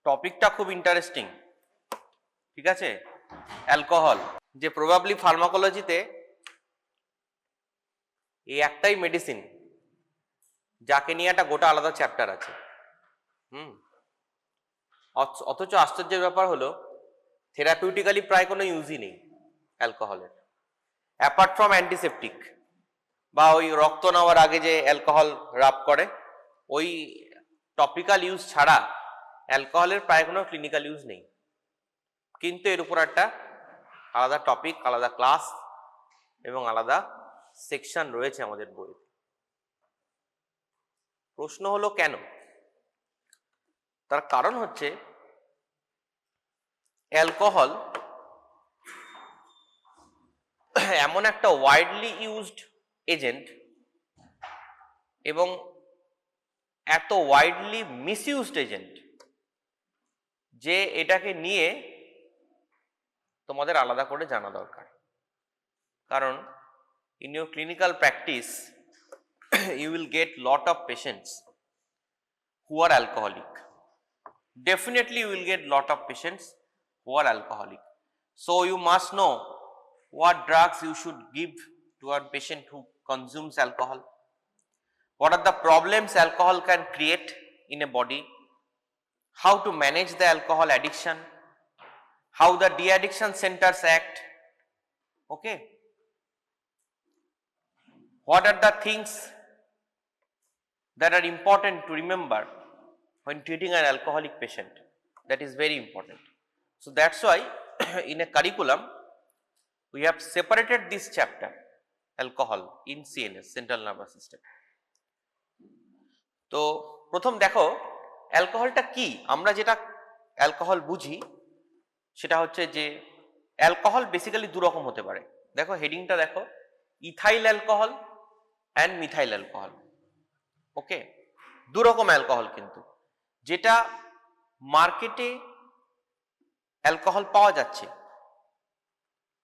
টপিকটা খুব ইন্টারেস্টিং, ঠিক আছে। অ্যালকোহল, যে প্রবাবলি ফার্মাকোলজিতে এই একটাই মেডিসিন যাকে নিয়ে একটা গোটা আলাদা চ্যাপ্টার আছে। অথচ আশ্চর্যের ব্যাপার হলো থেরাপিউটিক্যালি প্রায় কোনো ইউজই নেই অ্যালকোহলের, অ্যাপার্ট ফ্রম অ্যান্টিসেপটিক বা ওই রক্ত নেওয়ার আগে যে অ্যালকোহল রাব করে ওই টপিক্যাল ইউজ ছাড়া অ্যালকোহলের প্রায় কোনো ক্লিনিক্যাল ইউজ নেই। কিন্তু এর উপর একটা আলাদা টপিক, আলাদা ক্লাস এবং আলাদা সেকশন রয়েছে আমাদের বইতে। প্রশ্ন হলো কেন? তার কারণ হচ্ছে অ্যালকোহল এমন একটা ওয়াইডলি ইউজড এজেন্ট এবং এত ওয়াইডলি মিসইউজড এজেন্ট যে এটাকে নিয়ে তোমাদের আলাদা করে জানা দরকার। কারণ in your clinical practice you will get lot of patients who are alcoholic. Definitely you will get lot of patients who are alcoholic. So you must know what drugs you should give to a patient who consumes alcohol. What are the problems alcohol can create in a body? How to manage the alcohol addiction? How the de-addiction centers act? Okay. What are the things that are important to remember when treating an alcoholic patient? That is very important. So that's why in a curriculum we have separated this chapter, alcohol in CNS, central nervous system. তো প্রথম দেখো অ্যালকোহলটা কি। আমরা যেটা alcohol বুঝি সেটা হচ্ছে যে অ্যালকোহল বেসিক্যালি দু রকম হতে পারে। দেখো হেডিংটা দেখো, ethyl alcohol and methyl alcohol. Okay, দু রকম অ্যালকোহল কিন্তু। যেটা মার্কেটে অ্যালকোহল পাওয়া যাচ্ছে,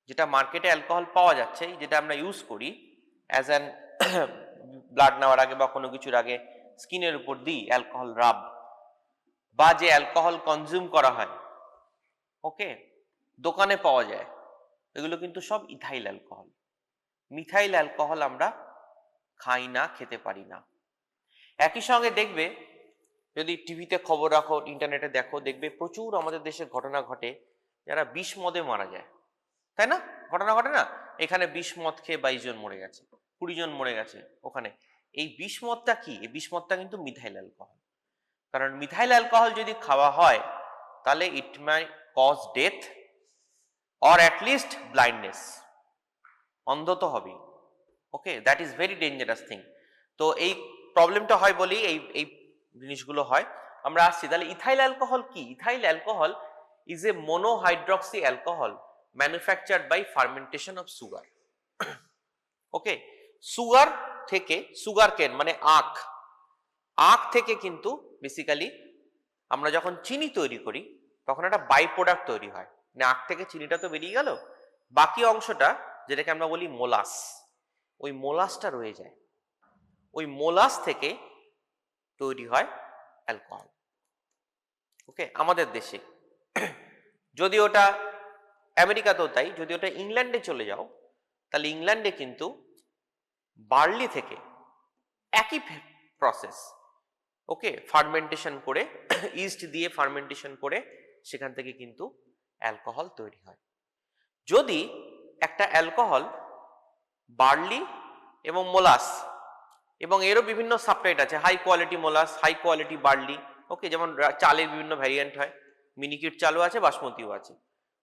যেটা মার্কেটে অ্যালকোহল পাওয়া যাচ্ছে, যেটা আমরা ইউজ করি অ্যাজ অ্যান ব্লাড নেওয়ার আগে বা কোনো কিছুর আগে স্কিনের উপর দিই অ্যালকোহল রাব, বা যে অ্যালকোহল কনজিউম করা হয়, ওকে, দোকানে পাওয়া যায়, এগুলো কিন্তু সব ইথাইল অ্যালকোহল। মিথাইল অ্যালকোহল আমরা খাই না, খেতে পারি না। একই সঙ্গে দেখবে যদি টিভিতে খবর রাখো, ইন্টারনেটে দেখো, দেখবে প্রচুর আমাদের দেশে ঘটনা ঘটে যারা বিষ মদে মারা যায়, তাই না? ঘটনা ঘটে না? এখানে বিষ মদ খেয়ে 22 জন মরে গেছে, 20 জন মরে গেছে ওখানে। এই বিষ মদটা কি? এই বিষ মদটা কিন্তু মিথাইল অ্যালকোহল। কারণ মিথাইল অ্যালকোহল যদি খাওয়া হয় তাহলে it may cause death or at least blindness, অন্ধ তো হবেই। Okay, that is very dangerous thing. তো এই প্রবলেমটা হয় বলি এই জিনিসগুলো হয়। আমরা আসছি তাহলে ইথাইল অ্যালকোহল কি। Ethyl alcohol is a monohydroxy alcohol manufactured by fermentation of sugar. Okay, sugar থেকে, সুগার কেন মানে আখ, আখ থেকে কিন্তু বেসিক্যালি আমরা যখন চিনি তৈরি করি তখন একটা বাই প্রোডাক্ট তৈরি হয়। মানে আখ থেকে চিনিটা তো বেরিয়ে গেল, বাকি অংশটা যেটাকে আমরা বলি মোলাস, ওই মোলাসটা রয়ে যায়। ওই মোলাস থেকে তৈরি হয় অ্যালকোহল। ওকে, আমাদের দেশে যদি ওটা আমেরিকাতেও তাই, যদি ওটা ইংল্যান্ডে চলে যাও তাহলে ইংল্যান্ডে কিন্তু বার্লি থেকে একই প্রসেস, ওকে, ফার্মেন্টেশন করে, ইস্ট দিয়ে ফার্মেন্টেশন করে সেখান থেকে কিন্তু অ্যালকোহল তৈরি হয়। যদি একটা অ্যালকোহল বার্লি এবং মোলাস, এবং এরও বিভিন্ন সাবটাইট আছে, high quality molasses, high quality barley, okay, যেমন চালের বিভিন্ন ভ্যারিয়েন্ট হয়, মিনিকিট চালও আছে, বাসমতিও আছে।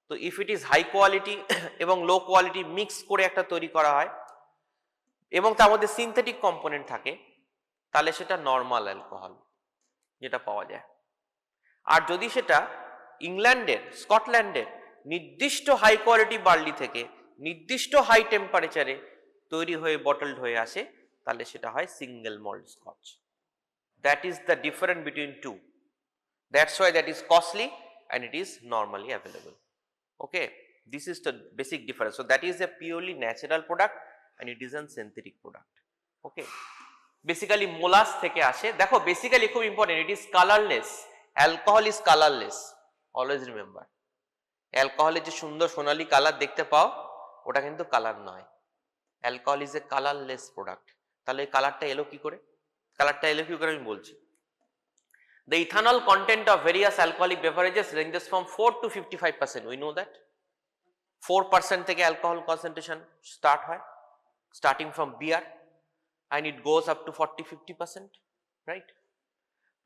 তো if it is high quality এবং লো কোয়ালিটি মিক্স করে একটা তৈরি করা হয় এবং তার মধ্যে সিনথেটিক কম্পোনেন্ট থাকে, তাহলে সেটা নর্মাল অ্যালকোহল যেটা পাওয়া যায়। আর যদি সেটা ইংল্যান্ডের, স্কটল্যান্ডের নির্দিষ্ট হাই কোয়ালিটি বার্লি থেকে নির্দিষ্ট হাই টেম্পারেচারে তৈরি হয়ে বটলড হয়ে আসে, তাহলে সেটা হয় single malt scotch. That is the difference between two. That's why that is costly and it is normally available. Okay, this is the basic difference. So that is a purely natural product and it is a synthetic product. Okay, basically molas থেকে আসে। দেখো basically খুব important, it is colorless, alcohol is colourless, always remember. অ্যালকোহলের যে সুন্দর সোনালী colour দেখতে পাও ওটা কিন্তু কালার নয়, alcohol is A colourless product. তাহলে এই কালারটা এলো কি করে? কালারটা এলো কি করে আমি বলছি। The ethanol content of various alcoholic beverages ranges from 4 to 55%. We know that 4% থেকে alcohol concentration start হয়, starting from beer, and it goes up to 40-50%, right?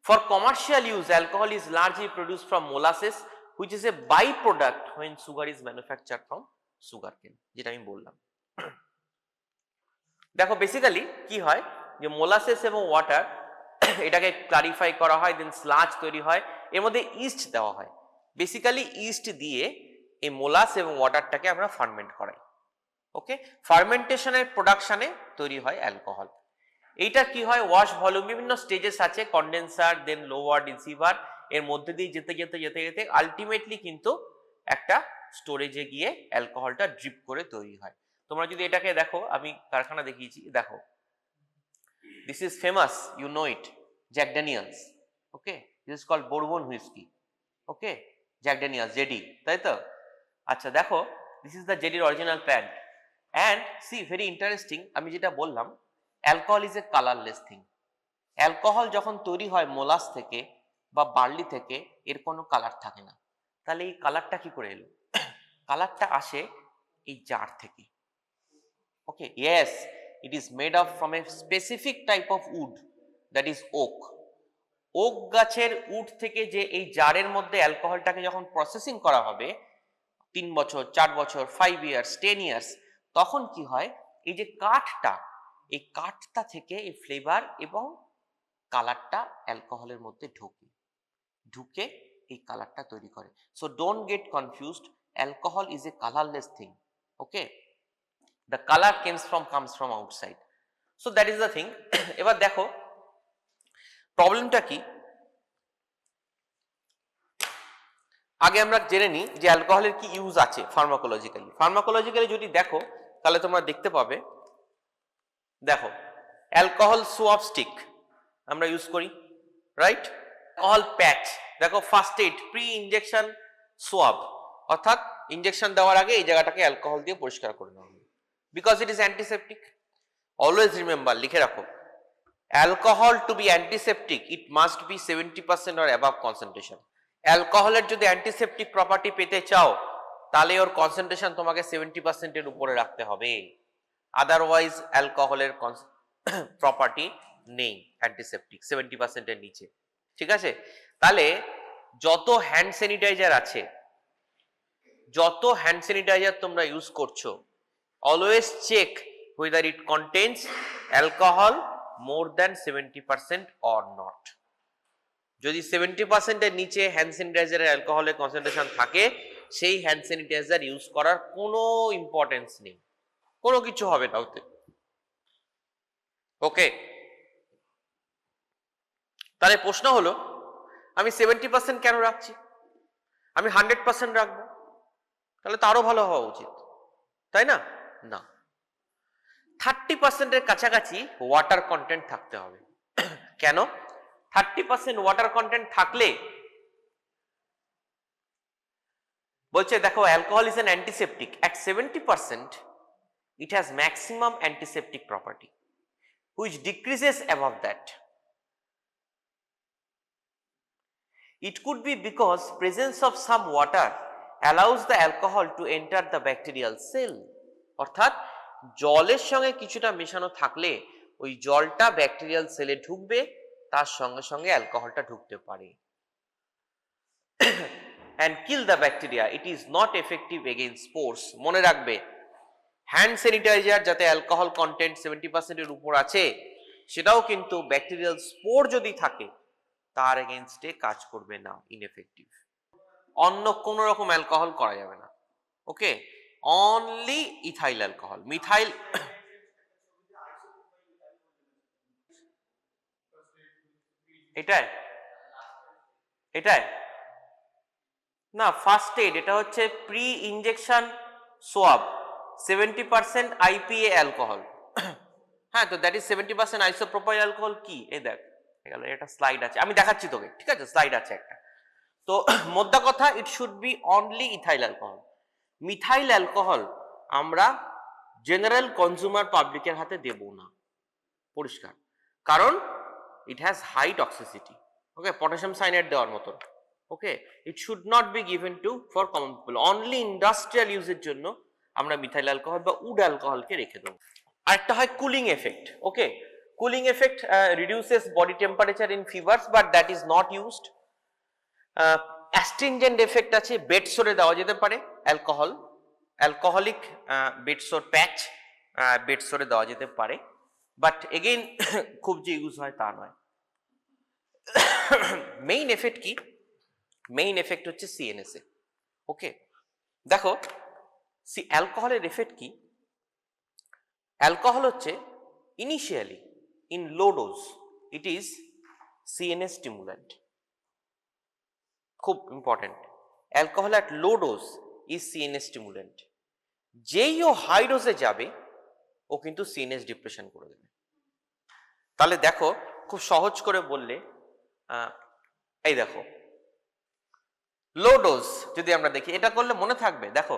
For commercial use, alcohol is largely produced from molasses, which is a byproduct when sugar is manufactured from sugarcane, যেটা আমি বললাম। দেখো basically কি হয় যে molasses এবং water এটাকে clarify করা হয়, দেন স্লাজ তৈরি হয়, এর মধ্যে ইস্ট দেওয়া হয়। বেসিক্যালি ইস্ট দিয়ে এই মোলাস এবং ওয়াটারটাকে আমরা ফার্মেন্ট করাই। ওকে, ফার্মেন্টেশনের প্রোডাকশনে তৈরি হয় অ্যালকোহল। এইটা কি হয়, ওয়াশ ভলিউম বিভিন্ন স্টেজেস আছে, কন্ডেন্সার, দেন লোয়ার রিসিভার, এর মধ্যে দিয়ে যেতে যেতে যেতে যেতে আলটিমেটলি কিন্তু একটা স্টোরেজে গিয়ে অ্যালকোহলটা ড্রিপ করে তৈরি হয়। তোমরা যদি এটাকে দেখো, আমি কারখানা দেখিয়েছি, দেখো this is famous, you know it, Jack Daniels, okay, this is called bourbon whiskey, okay, Jack Daniels JD, তাই তো? আচ্ছা দেখো, this is the JD original plant and see very interesting, আমি যেটা বললাম alcohol is a colorless thing. Alcohol যখন তৈরি হয় মোলাস থেকে বা বার্লি থেকে, এর কোনো কালার থাকে না। তাহলে এই কালারটা কি করে এলো? কালারটা আসে এই জার থেকে। Okay, yes, it is made up from a specific type of wood, that is oak. Oak গাছের উড থেকে যে এই জারের মধ্যে অ্যালকোহলটাকে যখন প্রসেসিং করা হবে 3 বছর 4 বছর 5 ইয়ার্স 10 ইয়ার্স, তখন কি হয়, এই যে কাঠটা, এই কাঠটা থেকে এই ফ্লেভার এবং কালারটা অ্যালকোহলের মধ্যে ঢুকে এই কালারটা তৈরি করে। So don't get confused, alcohol is A colourless thing, okay, the color comes from outside, so that is the thing. এবার দেখো প্রবলেমটা কি, আগে আমরা জেনে নিই যে অ্যালকোহলের কি ইউজ আছে ফার্মাকোলজিক্যালি যদি দেখো তাহলে তোমরা দেখতে পাবে, দেখো অ্যালকোহল সোয়াব স্টিক আমরা ইউজ করি, রাইট? অ্যালকোহল প্যাচ, দেখো ফার্স্ট এইড প্রি ইনজেকশন সোয়াব, অর্থাৎ ইনজেকশন দেওয়ার আগে এই জায়গাটাকে অ্যালকোহল দিয়ে পরিষ্কার করে নেওয়া হবে, because it is antiseptic. Always remember, লিখে রাখো, alcohol to be antiseptic it must be 70% or above concentration. অ্যালকোহলের যদি অ্যান্টিসেপটিক প্রপার্টি পেতে চাও তাহলে ওর কনসেন্ট্রেশন তোমাকে 70% এর উপরে রাখতে হবে, আদারওয়াইজ অ্যালকোহলের প্রপার্টি নেই অ্যান্টিসেপটিক 70% এর নিচে, ঠিক আছে? তাহলে যত হ্যান্ড স্যানিটাইজার আছে, যত হ্যান্ড স্যানিটাইজার তোমরা ইউজ করছো, always check whether it contains alcohol more than 70% or not. যদি 70% এর নিচে হ্যান্ড স্যানিটাইজারের অ্যালকোহলের কনসেন্ট্রেশন থাকে, সেই হ্যান্ড স্যানিটাইজার ইউজ করার কোনো ইম্পর্টেন্স নেই, কোনো কিছু হবে না ওতে, ওকে? তাহলে প্রশ্ন হলো, আমি 70% কেন রাখছি, আমি 100% রাখবো, তাহলে তারও ভালো হওয়া উচিত, তাই না? না, 30% এর কাছাকাছি ওয়াটার কন্টেন্ট থাকতে হবে। কেন? 30% ওয়াটার কন্টেন্ট থাকলে বলছে, দেখো alcohol is an antiseptic, at 70% it has maximum antiseptic property which decreases above that. It could be because presence of some water allows the alcohol to enter the bacterial cell. অর্থাৎ জলের সঙ্গে কিছুটা মেশানো থাকলে ওই জলটা ব্যাকটেরিয়াল সেলে ঢুকবে, তার সঙ্গে সঙ্গে অ্যালকোহলটা ঢুকতে পারে, and kill the bacteria. It is not effective against spores. মনে রাখবে, হ্যান্ড স্যানিটাইজার যাতে অ্যালকোহল কন্টেন্ট 70% এর উপর আছে, সেটাও কিন্তু ব্যাকটেরিয়াল স্পোর যদি থাকে তার এগেইনস্টে কাজ করবে না, ইনএফেক্টিভ। অন্য কোন রকম অ্যালকোহল করা যাবে না, ওকে? অনলি ইথাইল অ্যালকোহল, মিথাইল এটাই না, ফার্স্ট এইড, এটা হচ্ছে প্রি ইনজেকশন সোয়াব 70% আইপিএ অ্যালকোহল। হ্যাঁ, তো দ্যাট ইজ 70% আইসোপ্রোপাইল অ্যালকোহল কি, এই দেখ, এটা স্লাইড আছে, আমি দেখাচ্ছি তোকে, ঠিক আছে? স্লাইড আছে একটা, তো মোদ্দা কথা, it should be only ethyl alcohol. Methyl alcohol আমরা জেনারেল কনজিউমার পাবলিকের হাতে দেব না, পরিষ্কার, কারণ it has high toxicity. Okay, potassium cyanide দেওয়ার মতো। Okay, it should not be given to for common people. Only industrial ইউজের জন্য আমরা মিথাইল অ্যালকোহল বা উড অ্যালকোহলকে রেখে দেবো। আরেকটা হয় cooling effect. Okay, cooling effect reduces body temperature in fevers, but that is not used. Astringent effect আছে, বেড সোরে দেওয়া যেতে পারে অ্যালকোহল, অ্যালকোহলিক বেড সোর প্যাচ বেড সোরে দেওয়া যেতে পারে, বাট এগেইন খুব যে ইউজ হয় তা নয়। মেইন এফেক্ট কি? মেইন এফেক্ট হচ্ছে সিএনএসএ। ওকে, দেখো অ্যালকোহলের এফেক্ট কি? অ্যালকোহল হচ্ছে initially in low dose it is CNS stimulant. খুব important, alcohol at low dose is CNS stimulant. যেই ও হাই ডোজে যাবে ও কিন্তু সিএনএস ডিপ্রেশন করে দেবে। তাহলে দেখো, খুব সহজ করে বললে, এই দেখো লো ডোজ যদি আমরা দেখি, এটা করলে মনে থাকবে। দেখো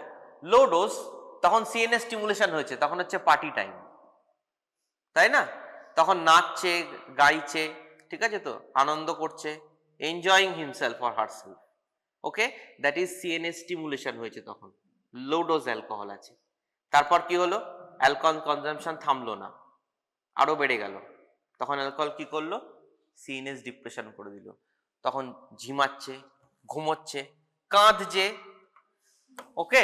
লো ডোজ, তখন সিএনএস স্টিমুলেশন হয়েছে, তখন হচ্ছে পার্টি টাইম, তাই না? তখন নাচছে, গাইছে, ঠিক আছে, তো আনন্দ করছে, enjoying himself or herself. Okay, that is CNS stimulation হয়েছে, তখন লো ডোজ অ্যালকোহল আছে। তারপর কি হলো? অ্যালকোহল কনজাম্পশন থামলো না, আরো বেড়ে গেল। তখন অ্যালকোহল কি করলো? সিএনএস ডিপ্রেশন করে দিল। তখন ঝিমাচ্ছে, ঘুমোচ্ছে, কাঁদছে। ওকে,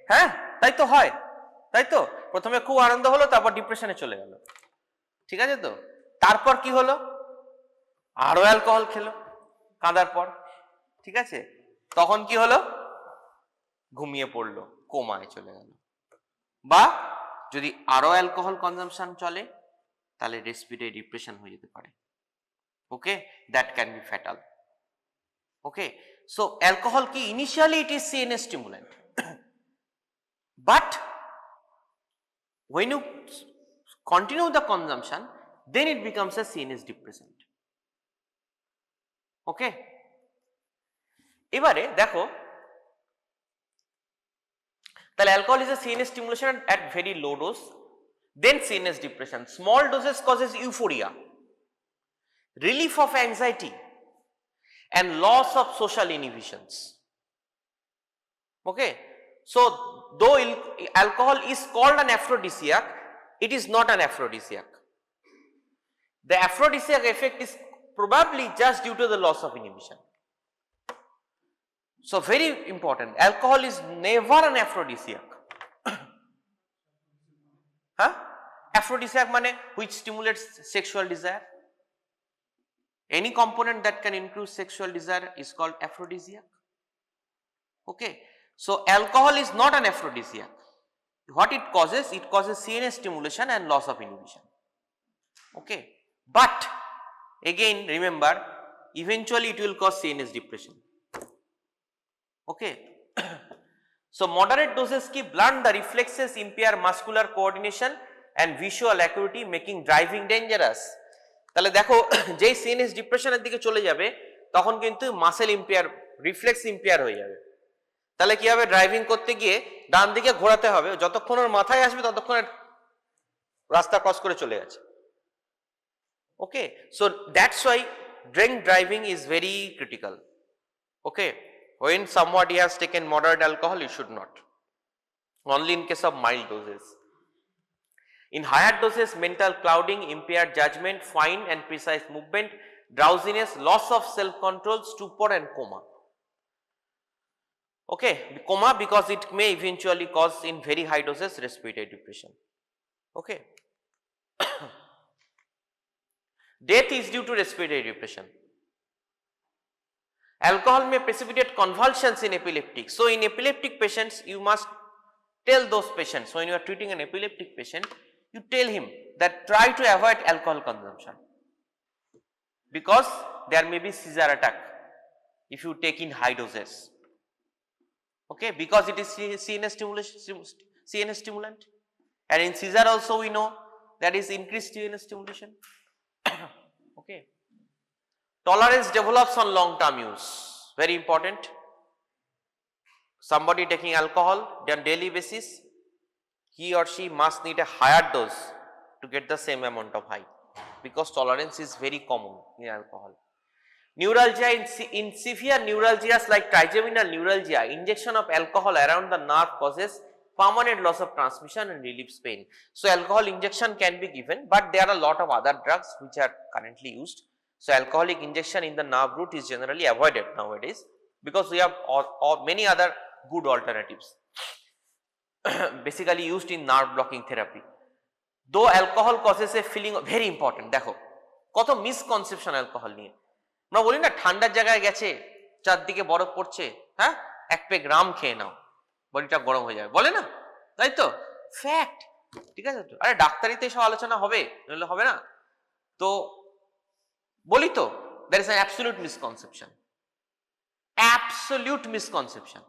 হ্যাঁ তাই তো হয়, তাই তো? প্রথমে খুব আনন্দ হলো, তারপর ডিপ্রেশনে চলে গেল, ঠিক আছে তো? তারপর কি হলো? আরো অ্যালকোহল খেলো কাঁদার পর, ঠিক আছে? তখন কি হলো? ঘুমিয়ে পড়লো, কোমায় চলে গেল। বা যদি আরো অ্যালকোহল কনজাম্পশন চলে, তাহলে রেসপিরেটরি ডিপ্রেশন হয়ে যেতে পারে। Okay, that can be fatal. Okay, so alcohol কি, initially it is CNS stimulant, but when you continue the consumption, then it becomes a CNS depressant. ওকে, এবারে দেখো, তাহলে alcohol is a CNS stimulation at very low dose, then CNS depression. Small doses causes euphoria, relief of anxiety, and loss of social inhibitions. Okay, so though alcohol is called an aphrodisiac, it is not an aphrodisiac. The aphrodisiac effect is probably just due to the loss of inhibition. So very important, alcohol is never an aphrodisiac. Huh? Aphrodisiac mane which stimulates sexual desire. Any component that can increase sexual desire is called aphrodisiac. Okay, so alcohol is not an aphrodisiac. What it causes? It causes CNS stimulation and loss of inhibition. Okay, but again remember, eventually it will cause CNS depression. Okay, so moderate doses ki blunt the reflexes, impair muscular coordination and visual acuity, making driving dangerous. তাহলে দেখো, যেই CNS ডিপ্রেশনের দিকে চলে যাবে, তখন কিন্তু muscle impair, reflex impair হয়ে যাবে। তাহলে কি হবে? ড্রাইভিং করতে গিয়ে ডান দিকে ঘোরাতে হবে, যতক্ষণ ওর মাথায় আসবে ততক্ষণ রাস্তা ক্রস করে চলে গেছে। Okay, so that's why drink driving is very critical. Okay, when somebody has taken moderate alcohol, you should not, only in case of mild doses. In higher doses, mental clouding, impaired judgment, fine and precise movement, drowsiness, loss of self-control, stupor and coma. Okay, coma because it may eventually cause in very high doses respiratory depression. Okay, death is due to respiratory depression. Alcohol may precipitate convulsions in epileptic. So in epileptic patients, you must tell those patients, when you are treating an epileptic patient, you tell him that try to avoid alcohol consumption, because there may be seizure attack if you take in high doses. Okay, because it is CNS stimulant, and in seizure also we know that is increased CNS stimulation. Okay, tolerance develops on long term use. very important. Somebody taking alcohol on daily basis, he or she must need a higher dose to get the same amount of high, because tolerance is very common in alcohol. Neuralgia, in severe neuralgias like trigeminal neuralgia, injection of alcohol around the nerve causes permanent loss of transmission and relieves pain. So alcohol injection can be given, but there are a lot of other drugs which are currently used. So alcoholic injection in the nerve root is generally avoided nowadays, because we have many other good alternatives basically used in nerve blocking therapy. Though alcohol causes a feeling, very important, দেখো কত misconception alcohol নিয়ে। আমরা বলি না ঠান্ডার জায়গায় গেছে, চারদিকে বরফ পড়ছে, হ্যাঁ এক পেগ রাম খেয়ে নাও, বডিটা গরম হয়ে যাবে, বলে না, তাই তো ফ্যাক্ট, ঠিক আছে তো। আরে ডাক্তারিতে এসব আলোচনা হবে, নইলে হবে না। তো বলি তো, there is an absolute misconception, absolute misconception.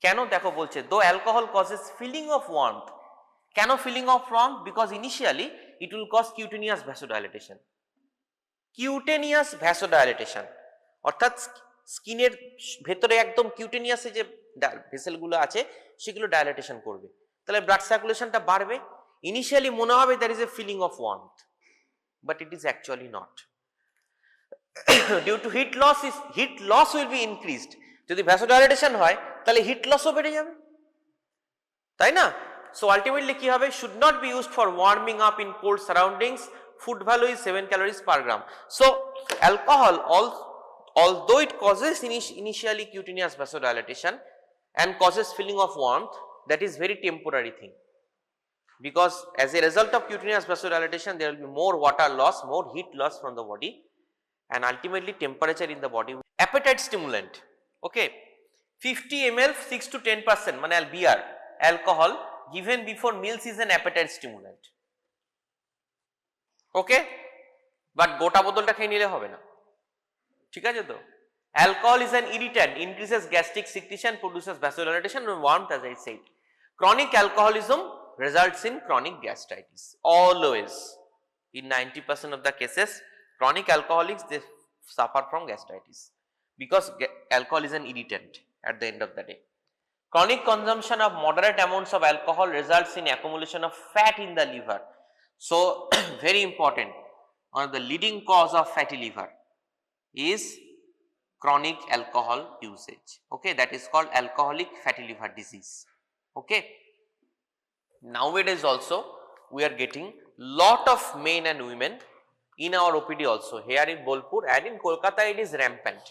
কেন? দেখো বলছে though alcohol causes feeling of warmth. কেন feeling of warmth? Because initially it will cause cutaneous vasodilatation. Cutaneous vasodilatation অর্থাৎ স্কিনের ভেতরে একদম কিউটেনিয়াসে যে ভেসেলগুলো আছে সেগুলো ডাইলেটেশন করবে, তাহলে ব্লাড সার্কুলেশনটা বাড়বে। ইনিশিয়ালি মনে হবে there is a feeling of warmth, but it is actually not. Due to heat loss will be increased. যদি ভ্যাসোডাইলেটেশন হয় তাহলে হিট লসও বেড়ে যাবে, তাই না? সো আলটিমেটলি কি হবে? Should not be used for warming up in cold surroundings. Food value is 7 calories per gram. So alcohol, although it causes initially cutaneous vasodilatation and causes feeling of warmth, that is very temporary thing, because as a result of cutaneous vasodilatation there will be more water loss, more heat loss from the body, and ultimately temperature in the body. Appetite stimulant, okay, 50 ml 6 to 10% মানে beer alcohol given before meals is an appetite stimulant, okay, but গোটা বোতলটা খেয়ে নিলে হবে না, ঠিক আছে তো। Alcohol is an irritant, increases gastric secretion, produces vasodilation and warmth, as I said. Chronic alcoholism results in chronic gastritis. Always, in 90% of the cases, chronic alcoholics, they suffer from gastritis because alcohol is an irritant at the end of the day. Chronic consumption of moderate amounts of alcohol results in accumulation of fat in the liver. So very important, one of the leading cause of fatty liver is chronic alcohol usage, okay, that is called alcoholic fatty liver disease, okay. Nowadays also we are getting lot of men and women in our OPD also, here in Bolpur and in Kolkata it is rampant.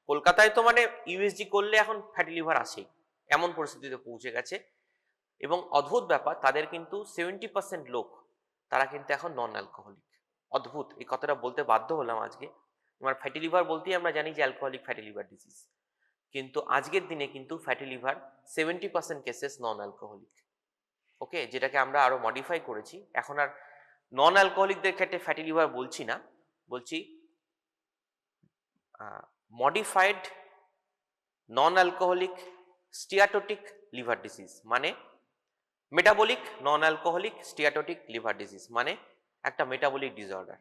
কলকাতায় তো মানে USG করলে এখন fatty liver আসে, এমন পরিস্থিতিতে পৌঁছে গেছে। এবং অদ্ভুত ব্যাপার, তাদের কিন্তু 70% লোক তারা কিন্তু এখন নন অ্যালকোহলিক। অদ্ভুত, এই কথাটা বলতে বাধ্য হলাম আজকে। আমার ফ্যাটি লিভার বলতেই আমরা জানি যে অ্যালকোহলিক ফ্যাটি লিভার ডিজিজ, কিন্তু আজকের দিনে কিন্তু fatty liver 70% cases non alcoholic, okay, যেটাকে আমরা আরো মডিফাই করেছি। এখন আর নন অ্যালকোহলিকদের ক্ষেত্রে ফ্যাটি লিভার বলছি না, বলছি modified non alcoholic steatotic liver disease, মানে metabolic non alcoholic steatotic liver disease, মানে একটা মেটাবলিক ডিসঅর্ডার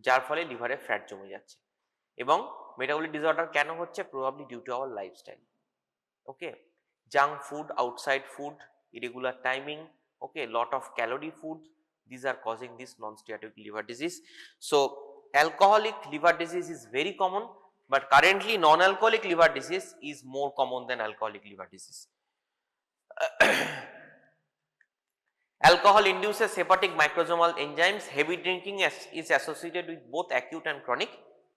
যার ফলে লিভারে ফ্যাট জমে যাচ্ছে। এবং মেটাবলিক ডিসঅর্ডার কেন হচ্ছে? Probably due to our lifestyle, okay, junk food, outside food, irregular timing, okay, lot of calorie food, these are causing this non-steatotic liver disease. So alcoholic liver disease is very common, but currently non-alcoholic liver disease is more common than alcoholic liver disease. Alcohol induces hepatic microsomal enzymes. Heavy drinking is associated with both acute and chronic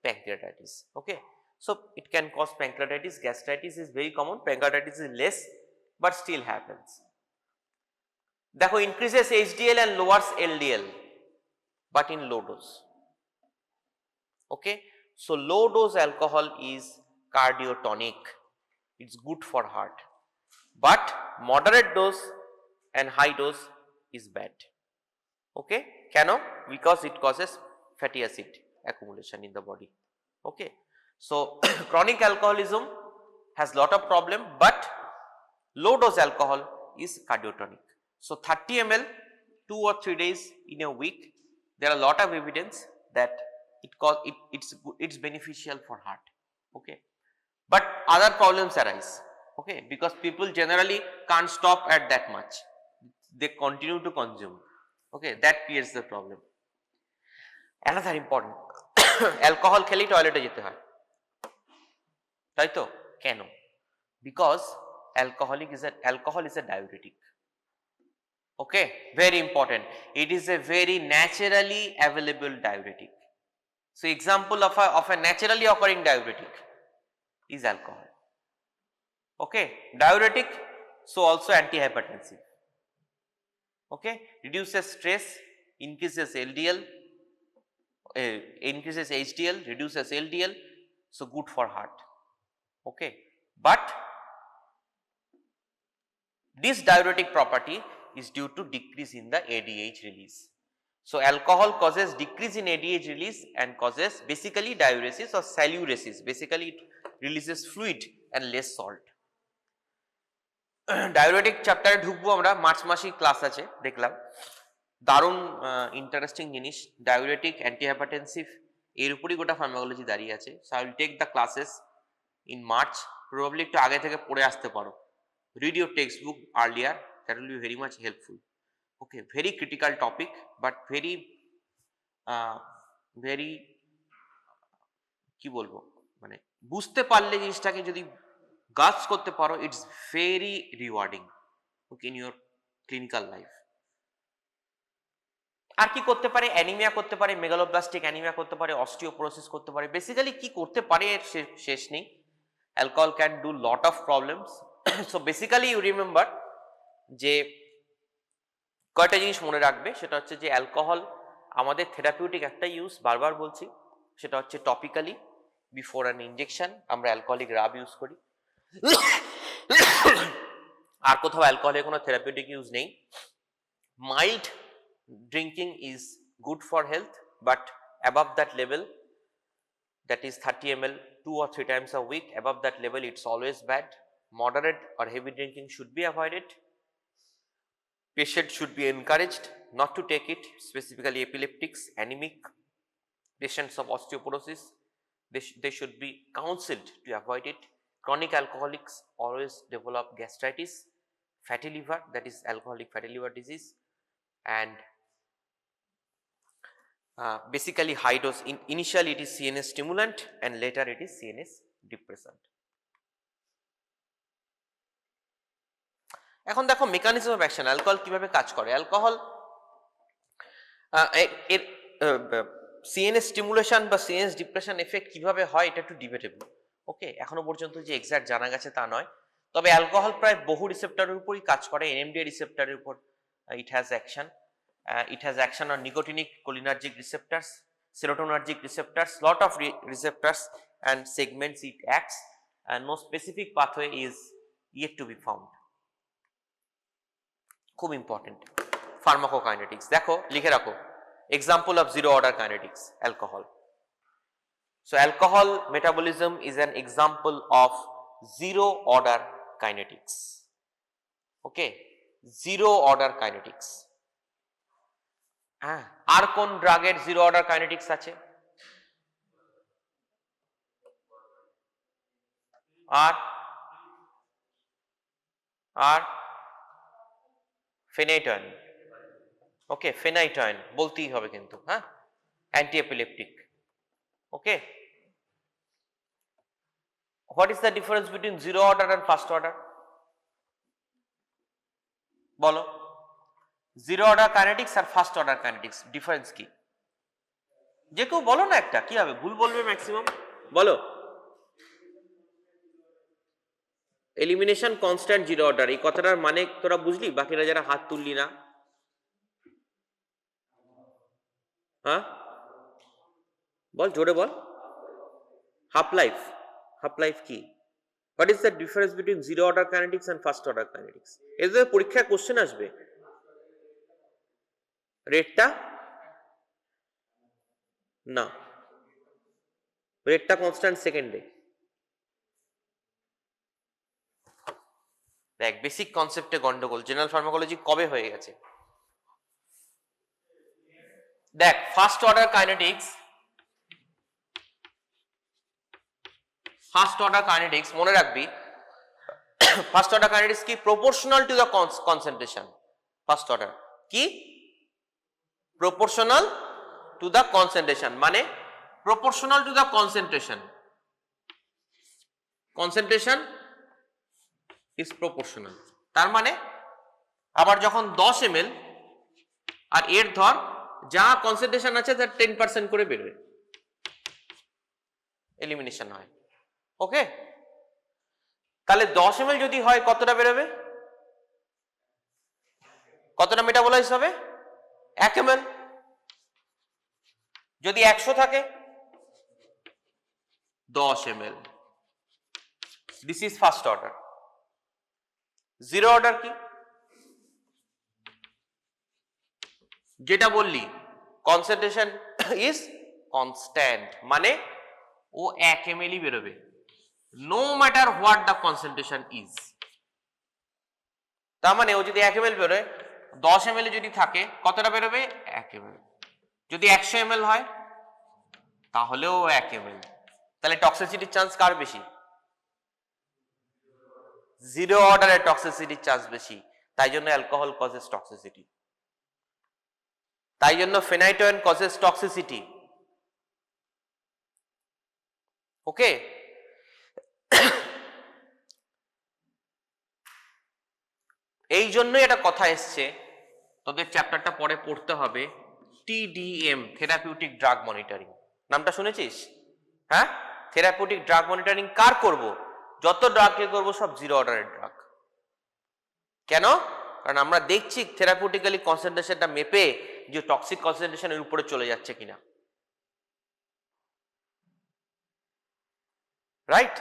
pancreatitis, okay. So it can cause pancreatitis. Gastritis is very common, pancreatitis is less, but still happens. দেখো increases HDL and lowers LDL, but in low dose, okay. So low dose alcohol is cardiotonic, it's good for heart, but moderate dose and high dose is bad, okay. কেন? because it causes fatty acid accumulation in the body, okay. So chronic alcoholism has lot of problem, but low dose alcohol is cardiotonic. So 30 ml 2 or 3 days in a week, there are a lot of evidence that it's beneficial for heart, okay. but other problems arise. Okay, because people generally can't stop at that much, they continue to consume. Okay, that creates the problem. Another important alcohol খেলেই টয়লেটে যেতে হয়, তাই তো? কেন? Because alcohol is a diuretic. Okay, very important. It is a very naturally available diuretic. So example of a naturally occurring diuretic is alcohol. Okay, diuretic, so also antihypertensive. Okay, reduces stress, increases LDL, increases HDL, reduces LDL, so good for heart. Okay, but this diuretic property is due to decrease in the ADH release. So alcohol causes decrease in ADH release and causes basically diuresis or saluresis. Basically it releases fluid and less salt. Diuretic চ্যাপ্টারে ঢুকবো আমরা, March মাসেই class আছে দেখলাম, দারুণ interesting জিনিস। Diuretic, antihypertensive, এর উপরই গোটা ফার্মাকোলজি দাঁড়িয়ে আছে। So I will take the classes in March. Probably একটু আগে থেকে পড়ে আসতে পারো, read your textbook earlier, that will be very much helpful. Okay, very critical topic, but very কি বলবো, মানে বুঝতে পারলে জিনিসটাকে যদি গাছ করতে পারো, it's very rewarding in your clinical life. আর কি করতে পারে? অ্যানিমিয়া করতে পারে, মেগালোব্লাস্টিক অ্যানিমিয়া করতে পারে, অস্টিওপোরোসিস করতে পারে, বেসিক্যালি কি করতে পারে এর শেষ নেই। Alcohol can do lot of problems. So basically you remember যে কয়টা জিনিস মনে রাখবে, সেটা হচ্ছে যে অ্যালকোহল আমাদের থেরাপিউটিক একটা ইউজ, বারবার বলছি, সেটা হচ্ছে টপিক্যালি বিফোর অ্যান ইনজেকশন আমরা অ্যালকোহলিক রাব ইউজ করি। আর কোথাও অ্যালকোহলের কোনো থেরাপিউটিক ইউজ নেই। Mild drinking is good for health, but above that level, that is 30 ml 2 or 3 times a week, above that level it's always bad. Moderate or heavy drinking should be avoided. Patients should be encouraged not to take it, specifically epileptics, anemic patients of osteoporosis, they should be counseled to avoid it. Chronic alcoholics always develop gastritis, fatty liver, that is alcoholic fatty liver disease, and basically high dose, initially it is CNS stimulant and later it is CNS depressant. এখন দেখো mechanism of action, alcohol কিভাবে কাজ করে। Alcohol এর CNS stimulation বা CNS depression effect কিভাবে হয় এটা একটু ডিবেটেবল। ওকে, এখনো পর্যন্ত যে এক্সাক্ট জানা গেছে তা নয়, তবে অ্যালকোহল প্রায় বহু রিসেপ্টরের উপরই কাজ করে। এনএমডিএ রিসেপ্টরের উপর it has action, it has action on nicotinic cholinergic receptors, serotonergic receptors, lot of receptors and segments it acts, and no specific pathway is yet to be found. খুব ইম্পর্টেন্ট। ফার্মাকোকাইনেটিক্স দেখো, লিখে রাখো, example of zero order kinetics, alcohol. So alcohol metabolism is an example of zero order kinetics. Okay, zero order kinetics. হ্যাঁ, আর কোন ড্রাগের zero order kinetics আছে? আর ফেনাইটয়েন। ওকে, ফেনাইটয়েন বলতেই হবে কিন্তু, হ্যাঁ, anti epileptic. Okay, what is the difference between zero order and first order? বলো, zero order kinetics আর first order kinetics difference কি? যে কেউ বলো না একটা, কি হবে, ভুল বলবে ম্যাক্সিমাম, বলো। এলিমিনেশন কনস্ট্যান্ট জিরো অর্ডার, এই কথাটার মানে তোরা বুঝলি? বাকিরা যারা হাত তুললি না, হ্যাঁ বল, জোরে বল। হাফ লাইফ, হাফ লাইফ কি? What is the difference between zero order kinetics and first order kinetics? এদের পরীক্ষায় কোশ্চেন আসবে। রেটটা না, রেটটা কনস্ট্যান্ট সেকেন্ডে। দেখ, বেসিক কনসেপ্টে গন্ডগোল। জেনারেল ফার্মাকোলজি কবে হয়ে গেছে? দেখ, first order kinetics first order kinetics মনে রাখবি, ফার্স্ট অর্ডার কাইনেটিক্স কি? Proportional to the concentration. First order কি? প্রপোর্শনাল টু দ্য কনসেন্ট্রেশন, মানে proportional to the concentration, concentration is proportional. তার মানে আবার যখন 10 ml আর এর ধর যা কনসেন্ট্রেশন আছে তার 10% করে বেরোয়, এলিমিনেশন হয়। ওকে, তাহলে 10 ml যদি হয় কতটা বেরোবে? কতটা মেটাবোলাইজ হবে? 1 ml। যদি 100 থাকে 10 ml। This is first order. Zero order কি? যেটা বললি কনসেন্ট্রেশন ইজ কনস্ট্যান্ট, মানে ও 1 ml বেরোবে no matter what the concentration is. তার মানে ও যদি 1 ml বেরোয়, 10 ml যদি থাকে কতটা বেরোবে? 1 ml। যদি 100 ml হয় তাহলেও 1 ml। তাহলে টক্সিসিটির চান্স কার বেশি? জিরো অর্ডারের টক্সিসিটির চান্স বেশি। তাই জন্য অ্যালকোহল কজেস টক্সিসিটি, তাই জন্য ফেনাইটোয়েন কজেস টক্সিসিটি। ওকে, এই জন্যই একটা কথা এসছে, তোদের চ্যাপ্টারটা পরে পড়তে হবে, TDM, থেরাপিউটিক ড্রাগ মনিটরিং। নামটা শুনেছিস? হ্যাঁ, থেরাপিউটিক ড্রাগ মনিটরিং কার করব? যত ড্রাগকে করব সব জিরো অর্ডারের ড্রাগ। কেন? কারণ আমরা দেখছি থেরাপিউটিক্যালি কনসেন্ট্রেশনটা মেপে যে টক্সিক কনসেন্ট্রেশনের উপরে চলে যাচ্ছে কিনা, রাইট?